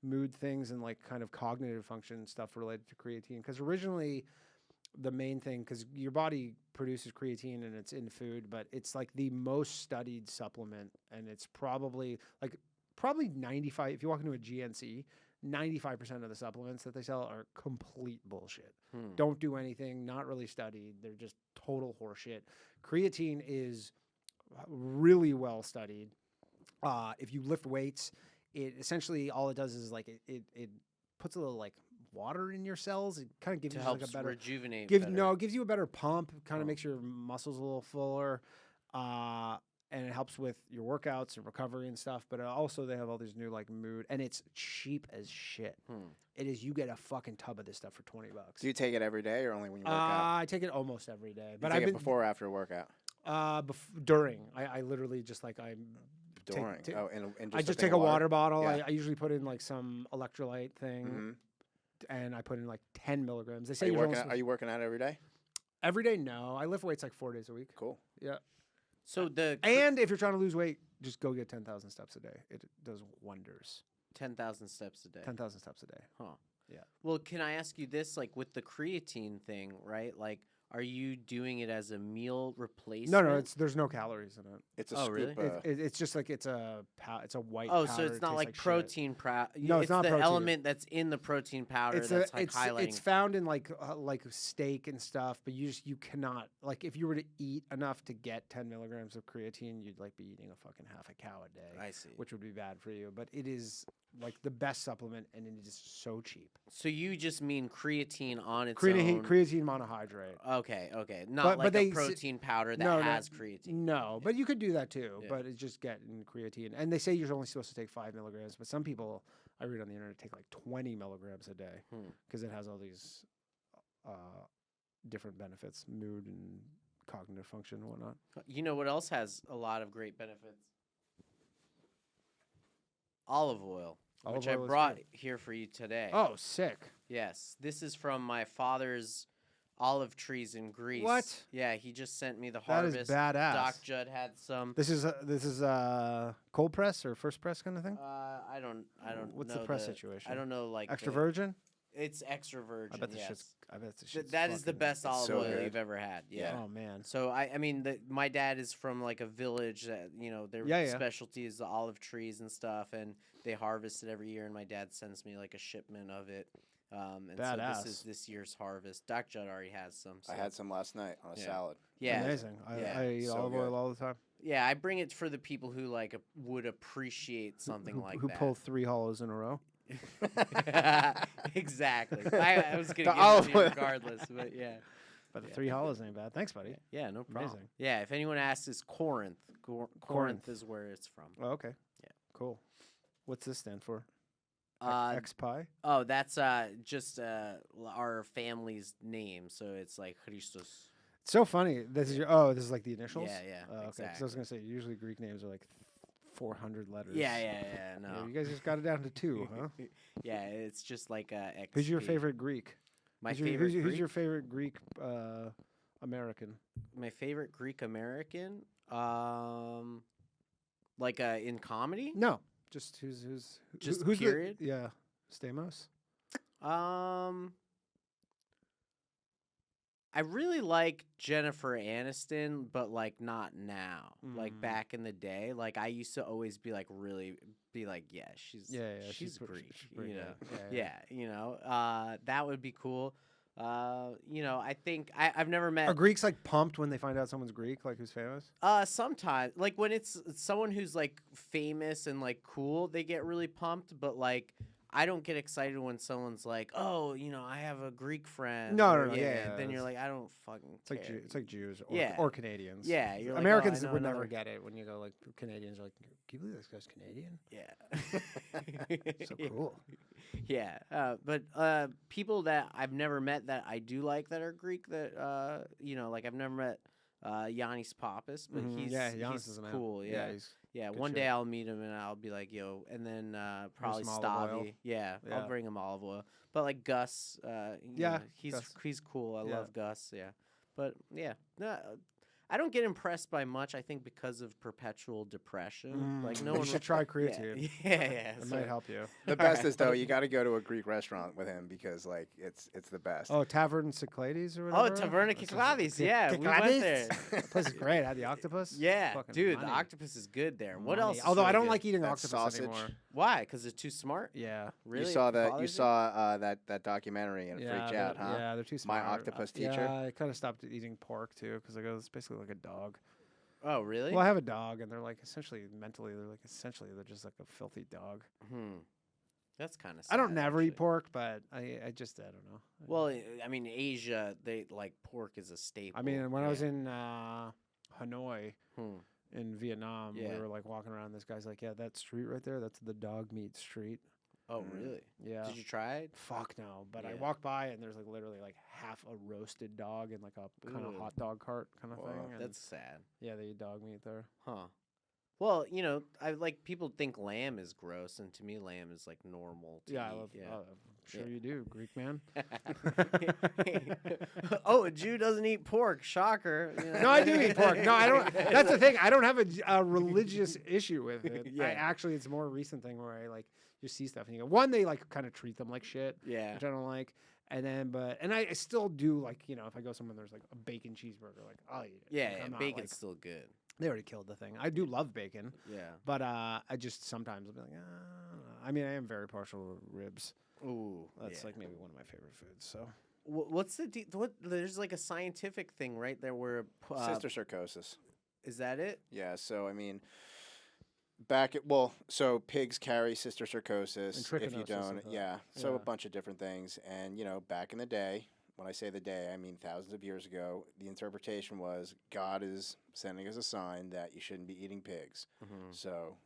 mood things and like kind of cognitive function stuff related to creatine. Because originally, the main thing, because your body produces creatine and it's in food, but it's like the most studied supplement, and it's probably 95. If you walk into a GNC, 95% of the supplements that they sell are complete bullshit. Don't do anything, not really studied. They're just total horseshit. Creatine is really well studied. If you lift weights, it essentially all it does is like it puts a little like water in your cells. It kind of gives To you help like a better rejuvenate. gives better. gives you a better pump. Kind of makes your muscles a little fuller. And it helps with your workouts and recovery and stuff. But also they have all these new like mood, and it's cheap as shit. It is. You get a fucking tub of this stuff for $20. Do you take it every day or only when you work out? I take it almost every day. You But take I've it been before or after a workout? during. I literally just like During. And I just like take a water bottle. Yeah. I usually put in like some electrolyte thing, and I put in like 10 milligrams. They say Are you you're working? almost Are you working out every day? every day. No, I lift weights like 4 days a week. Cool. Yeah, So the and if you're trying to lose weight, just go get 10,000 steps a day. It does wonders. 10,000 steps a day. 10,000 steps a day. Huh. Yeah. Well, can I ask you this? Like with the creatine thing, right? Like, are you doing it as a meal replacement? No, there's no calories in it. It's a Oh, scoop. really? It's just like it's a white. Oh, powder. so it's It not tastes like shit. protein powder. No, it's not the protein. element that's in the protein powder It's that's like highlighting. it's found in like steak and stuff, but you cannot, like, if you were to eat enough to get 10 milligrams of creatine, you'd like be eating a fucking half a cow a day. I see. Which would be bad for you, but it is like the best supplement, and it is so cheap. So you just mean creatine on its own? Creatine monohydrate. Okay. Not But like they a protein powder that no, has creatine. No, but you could do that too. Yeah. But it's just getting creatine, and they say you're only supposed to take 5 milligrams. But some people I read on the internet take like 20 milligrams a day because it has all these different benefits, mood and cognitive function and whatnot. You know what else has a lot of great benefits? Olive oil, Olive which I oil is brought good. here for you today. Oh, sick! Yes, this is from my father's olive trees in Greece. What? Yeah, he just sent me the That is harvest. badass. Doc Jud had some. This is cold press or first press kind of thing. I don't What's know the press situation? I don't know, like Extra the- virgin. It's extra virgin. I bet this yes. shit's. I bet this Th- shit's. that is the fucking- best olive so oil good. you've ever had. Yeah. Oh man. So I mean, my dad is from like a village that their Yeah. specialty is the olive trees and stuff, and they harvest it every year. And my dad sends me like a shipment of it. And so Badass. this is this year's harvest. Doc Judd already has some. So. I had some last night on a Yeah. salad. Yeah, Amazing. yeah. I eat So olive good. oil all the time. yeah. I bring it for the people who like would appreciate something like who that. pull 3 hollows in a row. Exactly. I was gonna The give olive it to you oil. regardless, but yeah. But the 3 hollows ain't bad. Thanks, buddy. Yeah, no problem. Amazing. Yeah, if anyone asks, it's Corinth. Corinth is where it's from. Oh, okay. Yeah. Cool. What's this stand for? X pi. Oh, that's just our family's name, so it's like Christos. It's so funny. This is this is like the initials. Yeah, yeah, Oh, okay. 'Cause I was exactly. gonna say usually Greek names are like 400 letters. Yeah, no. Yeah, you guys just got it down to 2, huh? Yeah, it's just like XP. Who's your favorite Greek? My who's your, favorite who's, Greek? who's your favorite Greek American? My favorite Greek American? Like in comedy? No, just who's Just who's period? Yeah, Stamos. I really like Jennifer Aniston, but like not now. Like back in the day, like I used to always be like yeah, she's she's Greek, pretty you know. good. That would be cool. I think I've never met Are Greeks like pumped when they find out someone's Greek, like who's famous? sometimes like when it's someone who's like famous and like cool, they get really pumped, but like I don't get excited when someone's like, "Oh, I have a Greek friend." No, or, no, yeah, Then you're it's- like, "I don't fucking It's like care." it's like Jews or, Yeah. or Canadians. Yeah, you're like, "Oh, I Americans know would never another-" get it when you go like Canadians are like, can you believe this guy's Canadian? Yeah. So cool. Yeah, but people that I've never met that I do like that are Greek that like I've never met Yannis Pappas, but Mhm. he's Yeah, Giannis he's is a man. cool. Yeah, he's yeah. good One shit. day I'll meet him and I'll be like, yo, and then probably some olive oil. Stavi. Yeah, Yeah. I'll bring him olive oil. But like Gus, Yeah, he's Gus. he's cool. I Yeah. love Gus. Yeah, but yeah, no, I don't get impressed by much. I think because of perpetual depression. Like no You one. should try Yeah, creatine. yeah. It might help you. The best is though, you got to go to a Greek restaurant with him because like it's the best. Oh, Tavern Cyclades or Oh, whatever. Taverna Kyklades. Yeah, we went there. That place is great. I had the octopus. Yeah, Fucking dude, money. the octopus is good there. What Money. else? is Although I really don't good? like eating That octopus sausage. anymore. Why? Because it's too smart. Yeah. Really? You saw that. You Bothers saw that documentary and it freaked you out, huh? Yeah, they're too My smart. Octopus Teacher? Yeah, I kind of stopped eating pork too because I go, it's basically like a dog. Oh, really? Well, I have a dog, and they're like essentially they're just like a filthy dog. That's kind of. I don't never eat pork, but I don't know. Well, I mean, Asia, they like pork is a staple. I mean, when I was Yeah. in Hanoi in Vietnam, Yeah. we were like walking around. This guy's like, "Yeah, that street right there, that's the dog meat street." Oh, really? Yeah. Did you try it? Fuck no, but I Yeah. walked by and there's like literally like half a roasted dog in like a kind of Ooh. hot dog cart kind of thing. And That's sad. yeah, they eat dog meat there. Huh. Well, you know, I like people think lamb is gross, and to me, lamb is like normal. To Yeah, I eat. love. Yeah. I'm sure Yeah. you do, Greek man. Oh, a Jew doesn't eat pork. Shocker. You know? No, I do eat pork. No, I don't. That's the thing. I don't have a religious issue with it. Yeah. Actually, it's a more recent thing where I like just see stuff and you go, one, they like kind of treat them like shit, Yeah. which I don't like. And then, I still do like, you know, if I go somewhere and there's like a bacon cheeseburger, like I'll eat it. Yeah, Like, yeah, I'm not, bacon's like- still good. They already killed the thing. I do love bacon, Yeah. but I just sometimes I'll be like, I mean, I am very partial to ribs. Ooh, That's yeah. like maybe one of my favorite foods. So What's the what? There's like a scientific thing right there where Cysticercosis. is that it? Yeah. So I mean, so pigs carry cysticercosis. And If you trichinosis, don't, I thought. yeah. So a Yeah. bunch of different things, and you know, back in the day. When I say the day, I mean thousands of years ago. The interpretation was God is sending us a sign that you shouldn't be eating pigs. So,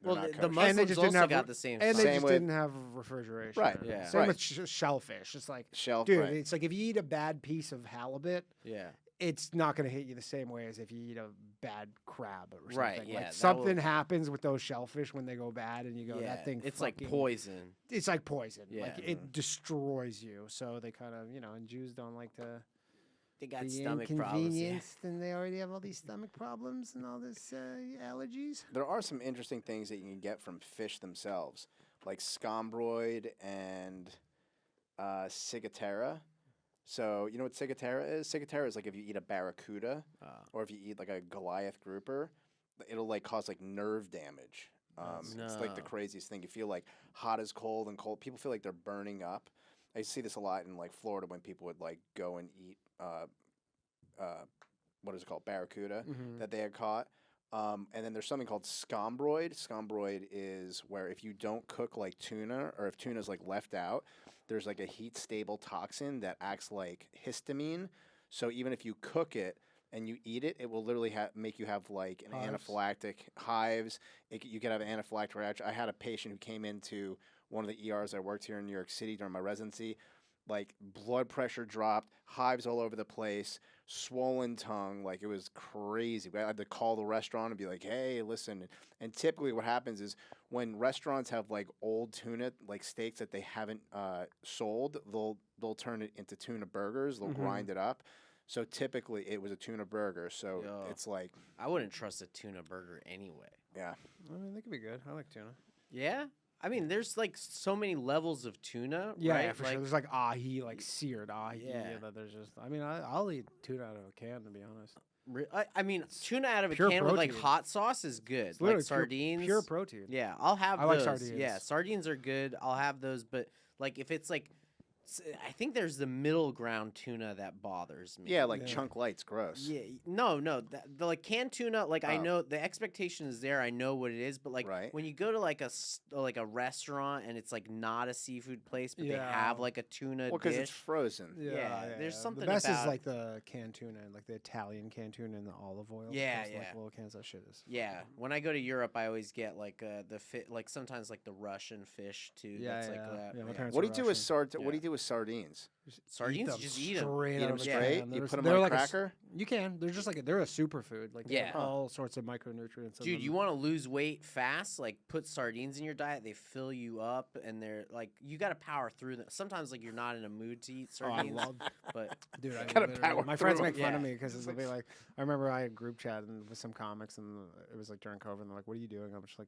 they're Well, not the kosher. Muslims And they just didn't also have got the same. and sign. they Same just with- didn't have refrigeration. Right, Yeah. Same right. with shellfish. It's like, Shelf, dude, right. it's like if you eat a bad piece of halibut, Yeah. it's not going to hit you the same way as if you eat a bad crab or something. Right, yeah, Like that something will- happens with those shellfish when they go bad, and you go, Yeah. that thing. It's like fucking- poison. It's like poison. Like Yeah. it destroys you. So they kind of, and Jews don't like to. They got The stomach problems. Yeah. inconvenience, and they already have all these stomach problems and all this allergies. There are some interesting things that you can get from fish themselves, like scombroid and ciguatera. So you know what ciguatera is? Ciguatera is like if you eat a barracuda or if you eat like a Goliath grouper, it'll like cause like nerve damage. It's like the No. craziest thing. You feel like hot is cold and cold. People feel like they're burning up. I see this a lot in like Florida when people would like go and eat what is it called, barracuda that they had caught. And then there's something called scombroid. Scombroid is where if you don't cook like tuna or if tuna's like left out, there's like a heat stable toxin that acts like histamine. So even if you cook it and you eat it, it will literally make you have like an Hives. anaphylactic hives. You could have an anaphylactic reaction. I had a patient who came into one of the ERs I worked here in New York City during my residency. Like blood pressure dropped, hives all over the place, swollen tongue, like it was crazy. I had to call the restaurant and be like, "Hey, listen." And typically, what happens is when restaurants have like old tuna, like steaks that they haven't sold, they'll turn it into tuna burgers. They'll grind it up. So typically, it was a tuna burger. So Yeah. it's like, I wouldn't trust a tuna burger anyway. yeah, I mean, they could be good. I like tuna. Yeah. I mean, there's like so many levels of tuna. Yeah, right? yeah, for sure. There's like ahi, like seared ahi. Yeah. That there's just. I mean, I'll eat tuna out of a can, to be honest. I mean, tuna out of a pure can with like protein. hot sauce is good. It's Like literally sardines. Pure protein. Yeah, I'll have I those. like sardines. Yeah, sardines are good. I'll have those, but like if it's like, I think there's the middle ground tuna that bothers me. yeah, like Yeah. chunk light's gross. Yeah, no, the like canned tuna, like I Oh. know the expectation is there. I know what it is, but like Right. when you go to like like a restaurant and it's like not a seafood place, but they Yeah. have like a tuna Well, because dish. it's frozen. Yeah, there's something The best about- is like the canned tuna, like the Italian canned tuna in the olive oil. Yeah, Those, yeah. Like little cans. That shit is. Yeah, when I go to Europe, I always get like the like sometimes like the Russian fish too. Yeah, that's yeah. like that. Yeah, my yeah. parents What do are you do with Russian. What do you do with sardines? Sardines, just eat them. straight Eat out them of a straight? can. You They're- put them they're on a like cracker? You can. They're just like they're a superfood. Like they Yeah. have all sorts of micronutrients. in Dude, them. you want to lose weight fast? Like, put sardines in your diet. They fill you up, and they're like, you got to power through them. Sometimes, like, you're not in a mood to eat Oh, I sardines, love, but dude. I Gotta literally- power my friends through make 'em. fun of Yeah. me because it'll be like I remember I had group chat and with some comics and it was like during COVID and they're like, "What are you doing?" I'm just like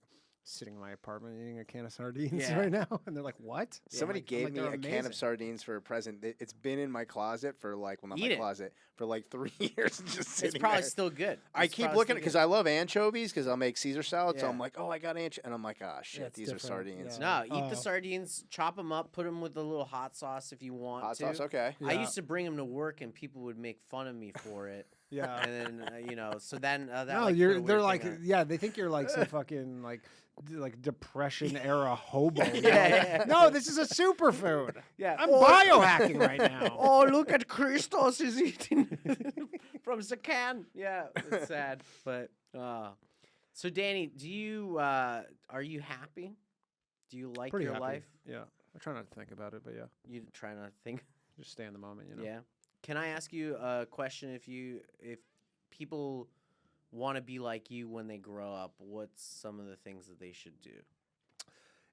sitting in my apartment eating a can of sardines Yeah. right now, and they're like, "What?" Somebody I'm gave like, me "They're a can amazing." of sardines for a present. It's been in my closet for like, well, not Eat my it. closet, for like 3 years. Just sitting it's probably there. still good. I It's keep probably looking still because good. I love anchovies because I'll make Caesar salad. So Yeah. I'm like, oh, I got anchovy, and I'm like, ah, shit, it's these are different. sardines. Yeah. No, eat Oh. the sardines, chop them up, put them with a little hot sauce if you want Hot to. sauce, okay. I Yeah. used to bring them to work, and people would make fun of me for it. Yeah. And then so then that No, like, put you're. a They're weird like, thing on- yeah, they think you're like some fucking like depression era hobo. you know? Yeah. No, this is a superfood. yeah. I'm biohacking right now. Oh, look at Christos is eating from the can. Yeah, it's sad, but so Danny, do you are you happy? Do you like Pretty your happy. life? Yeah, I try not to think about it, but yeah, You try not to think. just stay in the moment. You know. Yeah. Can I ask you a question? If people want to be like you when they grow up, what's some of the things that they should do?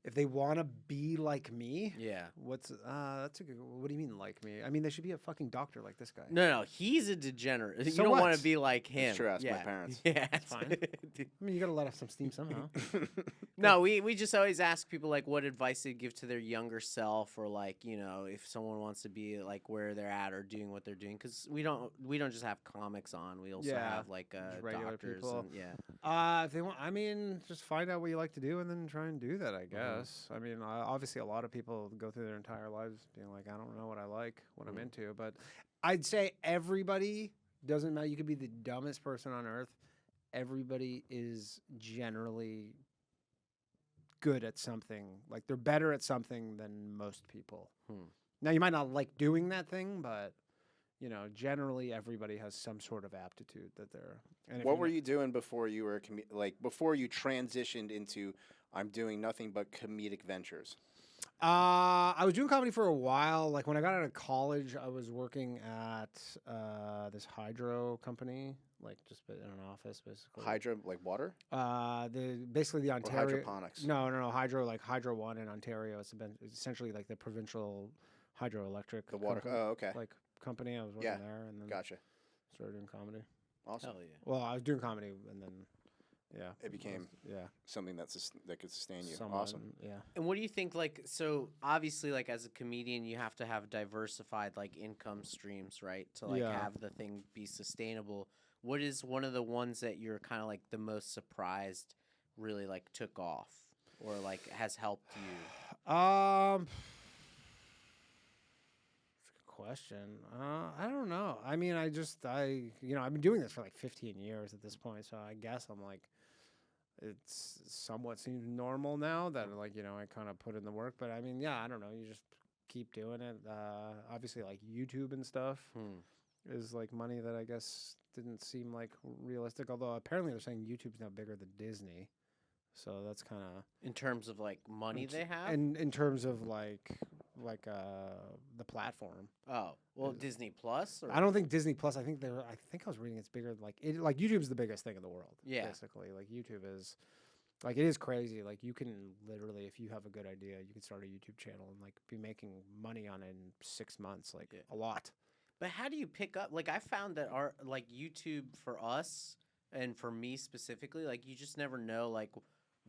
If they want to be like me, Yeah. what's that's a good. What do you mean like me? I mean, they should be a fucking doctor like this guy. No, he's a degenerate. So you don't want what? to be like him. true, ask my yeah. parents. Yeah, That's fine. I mean, you gotta let off some steam somehow. No, we just always ask people like what advice they give to their younger self, or like if someone wants to be like where they're at or doing what they're doing, because we don't just have comics on. We also Yeah, have like just regular doctors. people. And, yeah. If they want, I mean, just find out what you like to do and then try and do that. I guess. I mean, obviously, a lot of people go through their entire lives being like, I don't know what I like, what I'm into. But I'd say everybody doesn't matter. You could be the dumbest person on earth. Everybody is generally good at something. Like they're better at something than most people. Now you might not like doing that thing, but generally everybody has some sort of aptitude that they're. And if What you were kn- you doing before you were before you transitioned into I'm doing nothing but comedic ventures? I was doing comedy for a while. Like when I got out of college, I was working at this hydro company, like just in an office, basically. Hydro, like water? Basically the Or Ontario. hydroponics? No, hydro, like Hydro One in Ontario. It's essentially like the provincial hydroelectric. The water. company, Oh, okay. Like company. I was working Yeah, there, and then Gotcha. started doing comedy. Awesome. Hell yeah. Well, I was doing comedy, and then yeah, It became yeah, something that could sustain you. somewhat, Awesome. Yeah. And what do you think? Like, so obviously, like as a comedian, you have to have diversified like income streams, right? To like Yeah. have the thing be sustainable. What is one of the ones that you're kind of like the most surprised really like took off or like has helped you? Question. I don't know. I mean, I've been doing this for like 15 years at this point, so I guess I'm like, it's somewhat seems normal now that like I kind of put in the work. But I mean, yeah, I don't know. You just keep doing it. Obviously, like YouTube and stuff is like money that I guess didn't seem like realistic. Although apparently they're saying YouTube's now bigger than Disney, so that's kind of In terms of like money they have? and in terms of like the platform. Oh, well, Disney Plus? Or? I don't think Disney Plus. I think I was reading it's bigger. Like YouTube's the biggest thing in the world. Yeah. Basically, like YouTube is, like it is crazy. Like you can literally, if you have a good idea, you can start a YouTube channel and like be making money on it in 6 months. Like a lot. But how do you pick up? Like, I found that our like YouTube for us and for me specifically, like you just never know like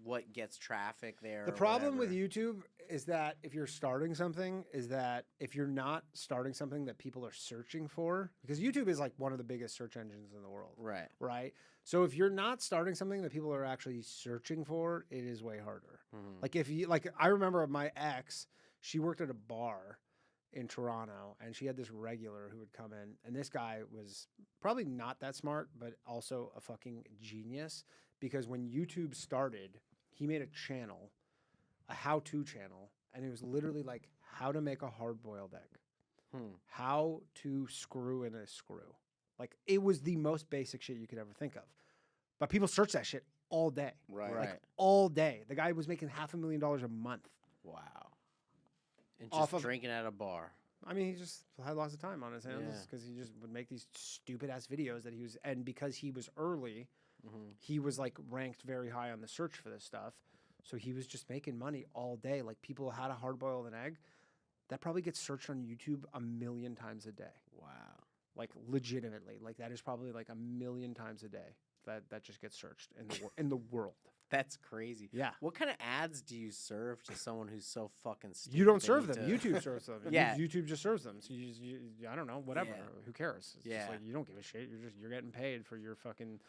what gets traffic there. The or problem with whatever. YouTube is that if you're starting something, if you're not starting something that people are searching for, because YouTube is like one of the biggest search engines in the world. Right. Right. So if you're not starting something that people are actually searching for, it is way harder. Like I remember my ex, she worked at a bar in Toronto and she had this regular who would come in, and this guy was probably not that smart, but also a fucking genius, because when YouTube started, he made a channel, a how-to channel, and it was literally like how to make a hard-boiled egg, how to screw in a screw. Like it was the most basic shit you could ever think of. But people search that shit all day. Right. Right. Like all day. The guy was making $500,000 a month. Wow. And off just of drinking at a bar. I mean, he just had lots of time on his hands Yeah. because he just would make these stupid ass videos that he was, and because he was early, he was like ranked very high on the search for this stuff. So he was just making money all day. Like people had a hard boiled an egg, that probably gets searched on YouTube 1,000,000 times a day. Wow. Like legitimately, like that is probably like 1,000,000 times a day that just gets searched in the world. That's crazy. Yeah. What kind of ads do you serve to someone who's so fucking stupid? You don't they serve need them. to- YouTube serves them. Yeah. YouTube just serves them. So I don't know, whatever. Yeah. Who cares? It's Yeah. just like you don't give a shit. You're getting paid for your fucking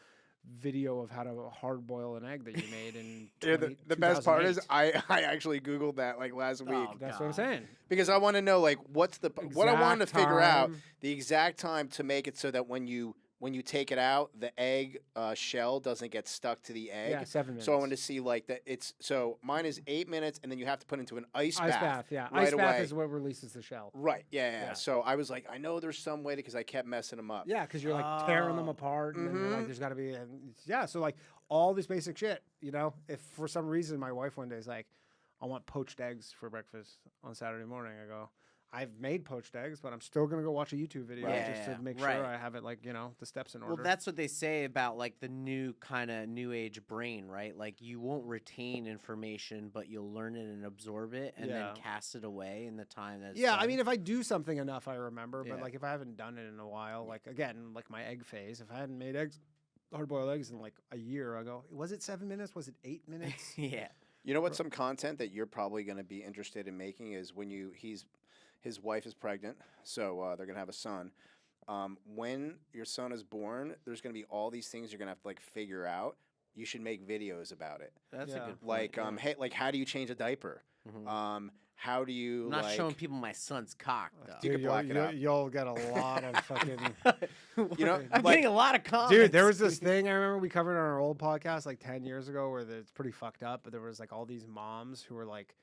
video of how to hard boil an egg that you made in Yeah, 20 the best part is 2008. I actually Googled that like last week Oh, That's what I'm God. saying. because I want to know like what I wanted to Exact figure out time. the exact time to make it so that when you take it out, the egg shell doesn't get stuck to the egg. Yeah, 7 minutes. So I wanted to see like that. So mine is 8 minutes, and then you have to put into an ice bath. Yeah. right Ice bath away. is what releases the shell. Right. Yeah, Yeah. So I was like, I know there's some way because I kept messing them up. Yeah, because you're like tearing them Oh. apart, and then you're like, there's got to be, so like all this basic shit, you know. If for some reason my wife one day is like, I want poached eggs for breakfast on Saturday morning, I go, I've made poached eggs, but I'm still gonna go watch a YouTube video Right. just Yeah, to make right. sure I have it like the steps in order. Well, that's what they say about like the new kind of new age brain, right? Like you won't retain information, but you'll learn it and absorb it, and Yeah. then cast it away in the time that's yeah. I done. mean, if I do something enough, I remember. But Yeah. like if I haven't done it in a while, like again, like my egg phase, if I hadn't made hard boiled eggs in like a year, I go, was it 7 minutes? Was it 8 minutes? yeah. You know what? Some content that you're probably going to be interested in making is when his wife is pregnant, so they're gonna have a son. When your son is born, there's gonna be all these things you're gonna have to like figure out. You should make videos about it. That's Yeah. a good point. Like, yeah. hey, like how do you change a diaper? Mhm. How do you I'm not like? showing people my son's cock, though. You could black it out. You'll get a lot of fucking. You know, I'm like- getting a lot of comments. Dude, there was this thing I remember we covered on our old podcast like 10 years ago where it's pretty fucked up, but there was like all these moms who were like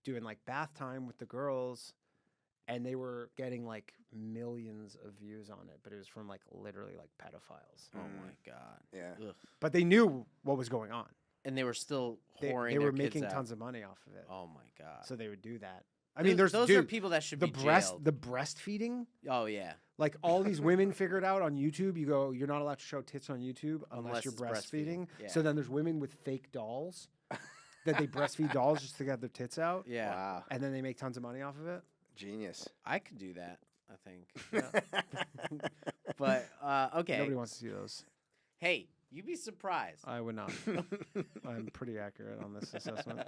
doing like bath time with the girls, and they were getting like millions of views on it, but it was from like literally like pedophiles. Oh my god. Yeah. Ugh. But they knew what was going on. And they were still whoring They their were kids making out. tons of money off of it. Oh my god. So they would do that. I mean, those dude, are people that should the be jailed. the breastfeeding. Oh yeah. Like all these women figured out on YouTube, you go, you're not allowed to show tits on YouTube unless Unless you're it's breastfeeding. breastfeeding. So Yeah. then there's women with fake dolls that they breastfeed dolls just to get their tits out, Yeah. Wow. and then they make tons of money off of it. Genius. I could do that, I think. But okay. Nobody wants to see those. Hey, you'd be surprised. I would not. I'm pretty accurate on this assessment.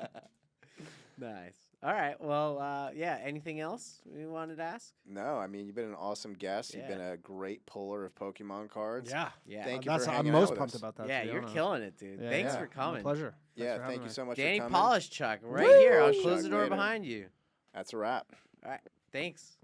Nice. All right. Well, yeah. Anything else you wanted to ask? No, I mean you've been an awesome guest. You've been Yeah. a great puller of Pokemon cards. Yeah. Yeah. Thank you That's for I'm hanging out most with pumped us. about that. Yeah, to be you're honest. killing it, dude. Yeah, Thanks yeah. for coming. My pleasure. Thanks Yeah, for thank having you me. so much Danny for coming. Polishchuk, right here. I'll Polishchuk, close the door later. behind you. That's a wrap. All right. Thanks.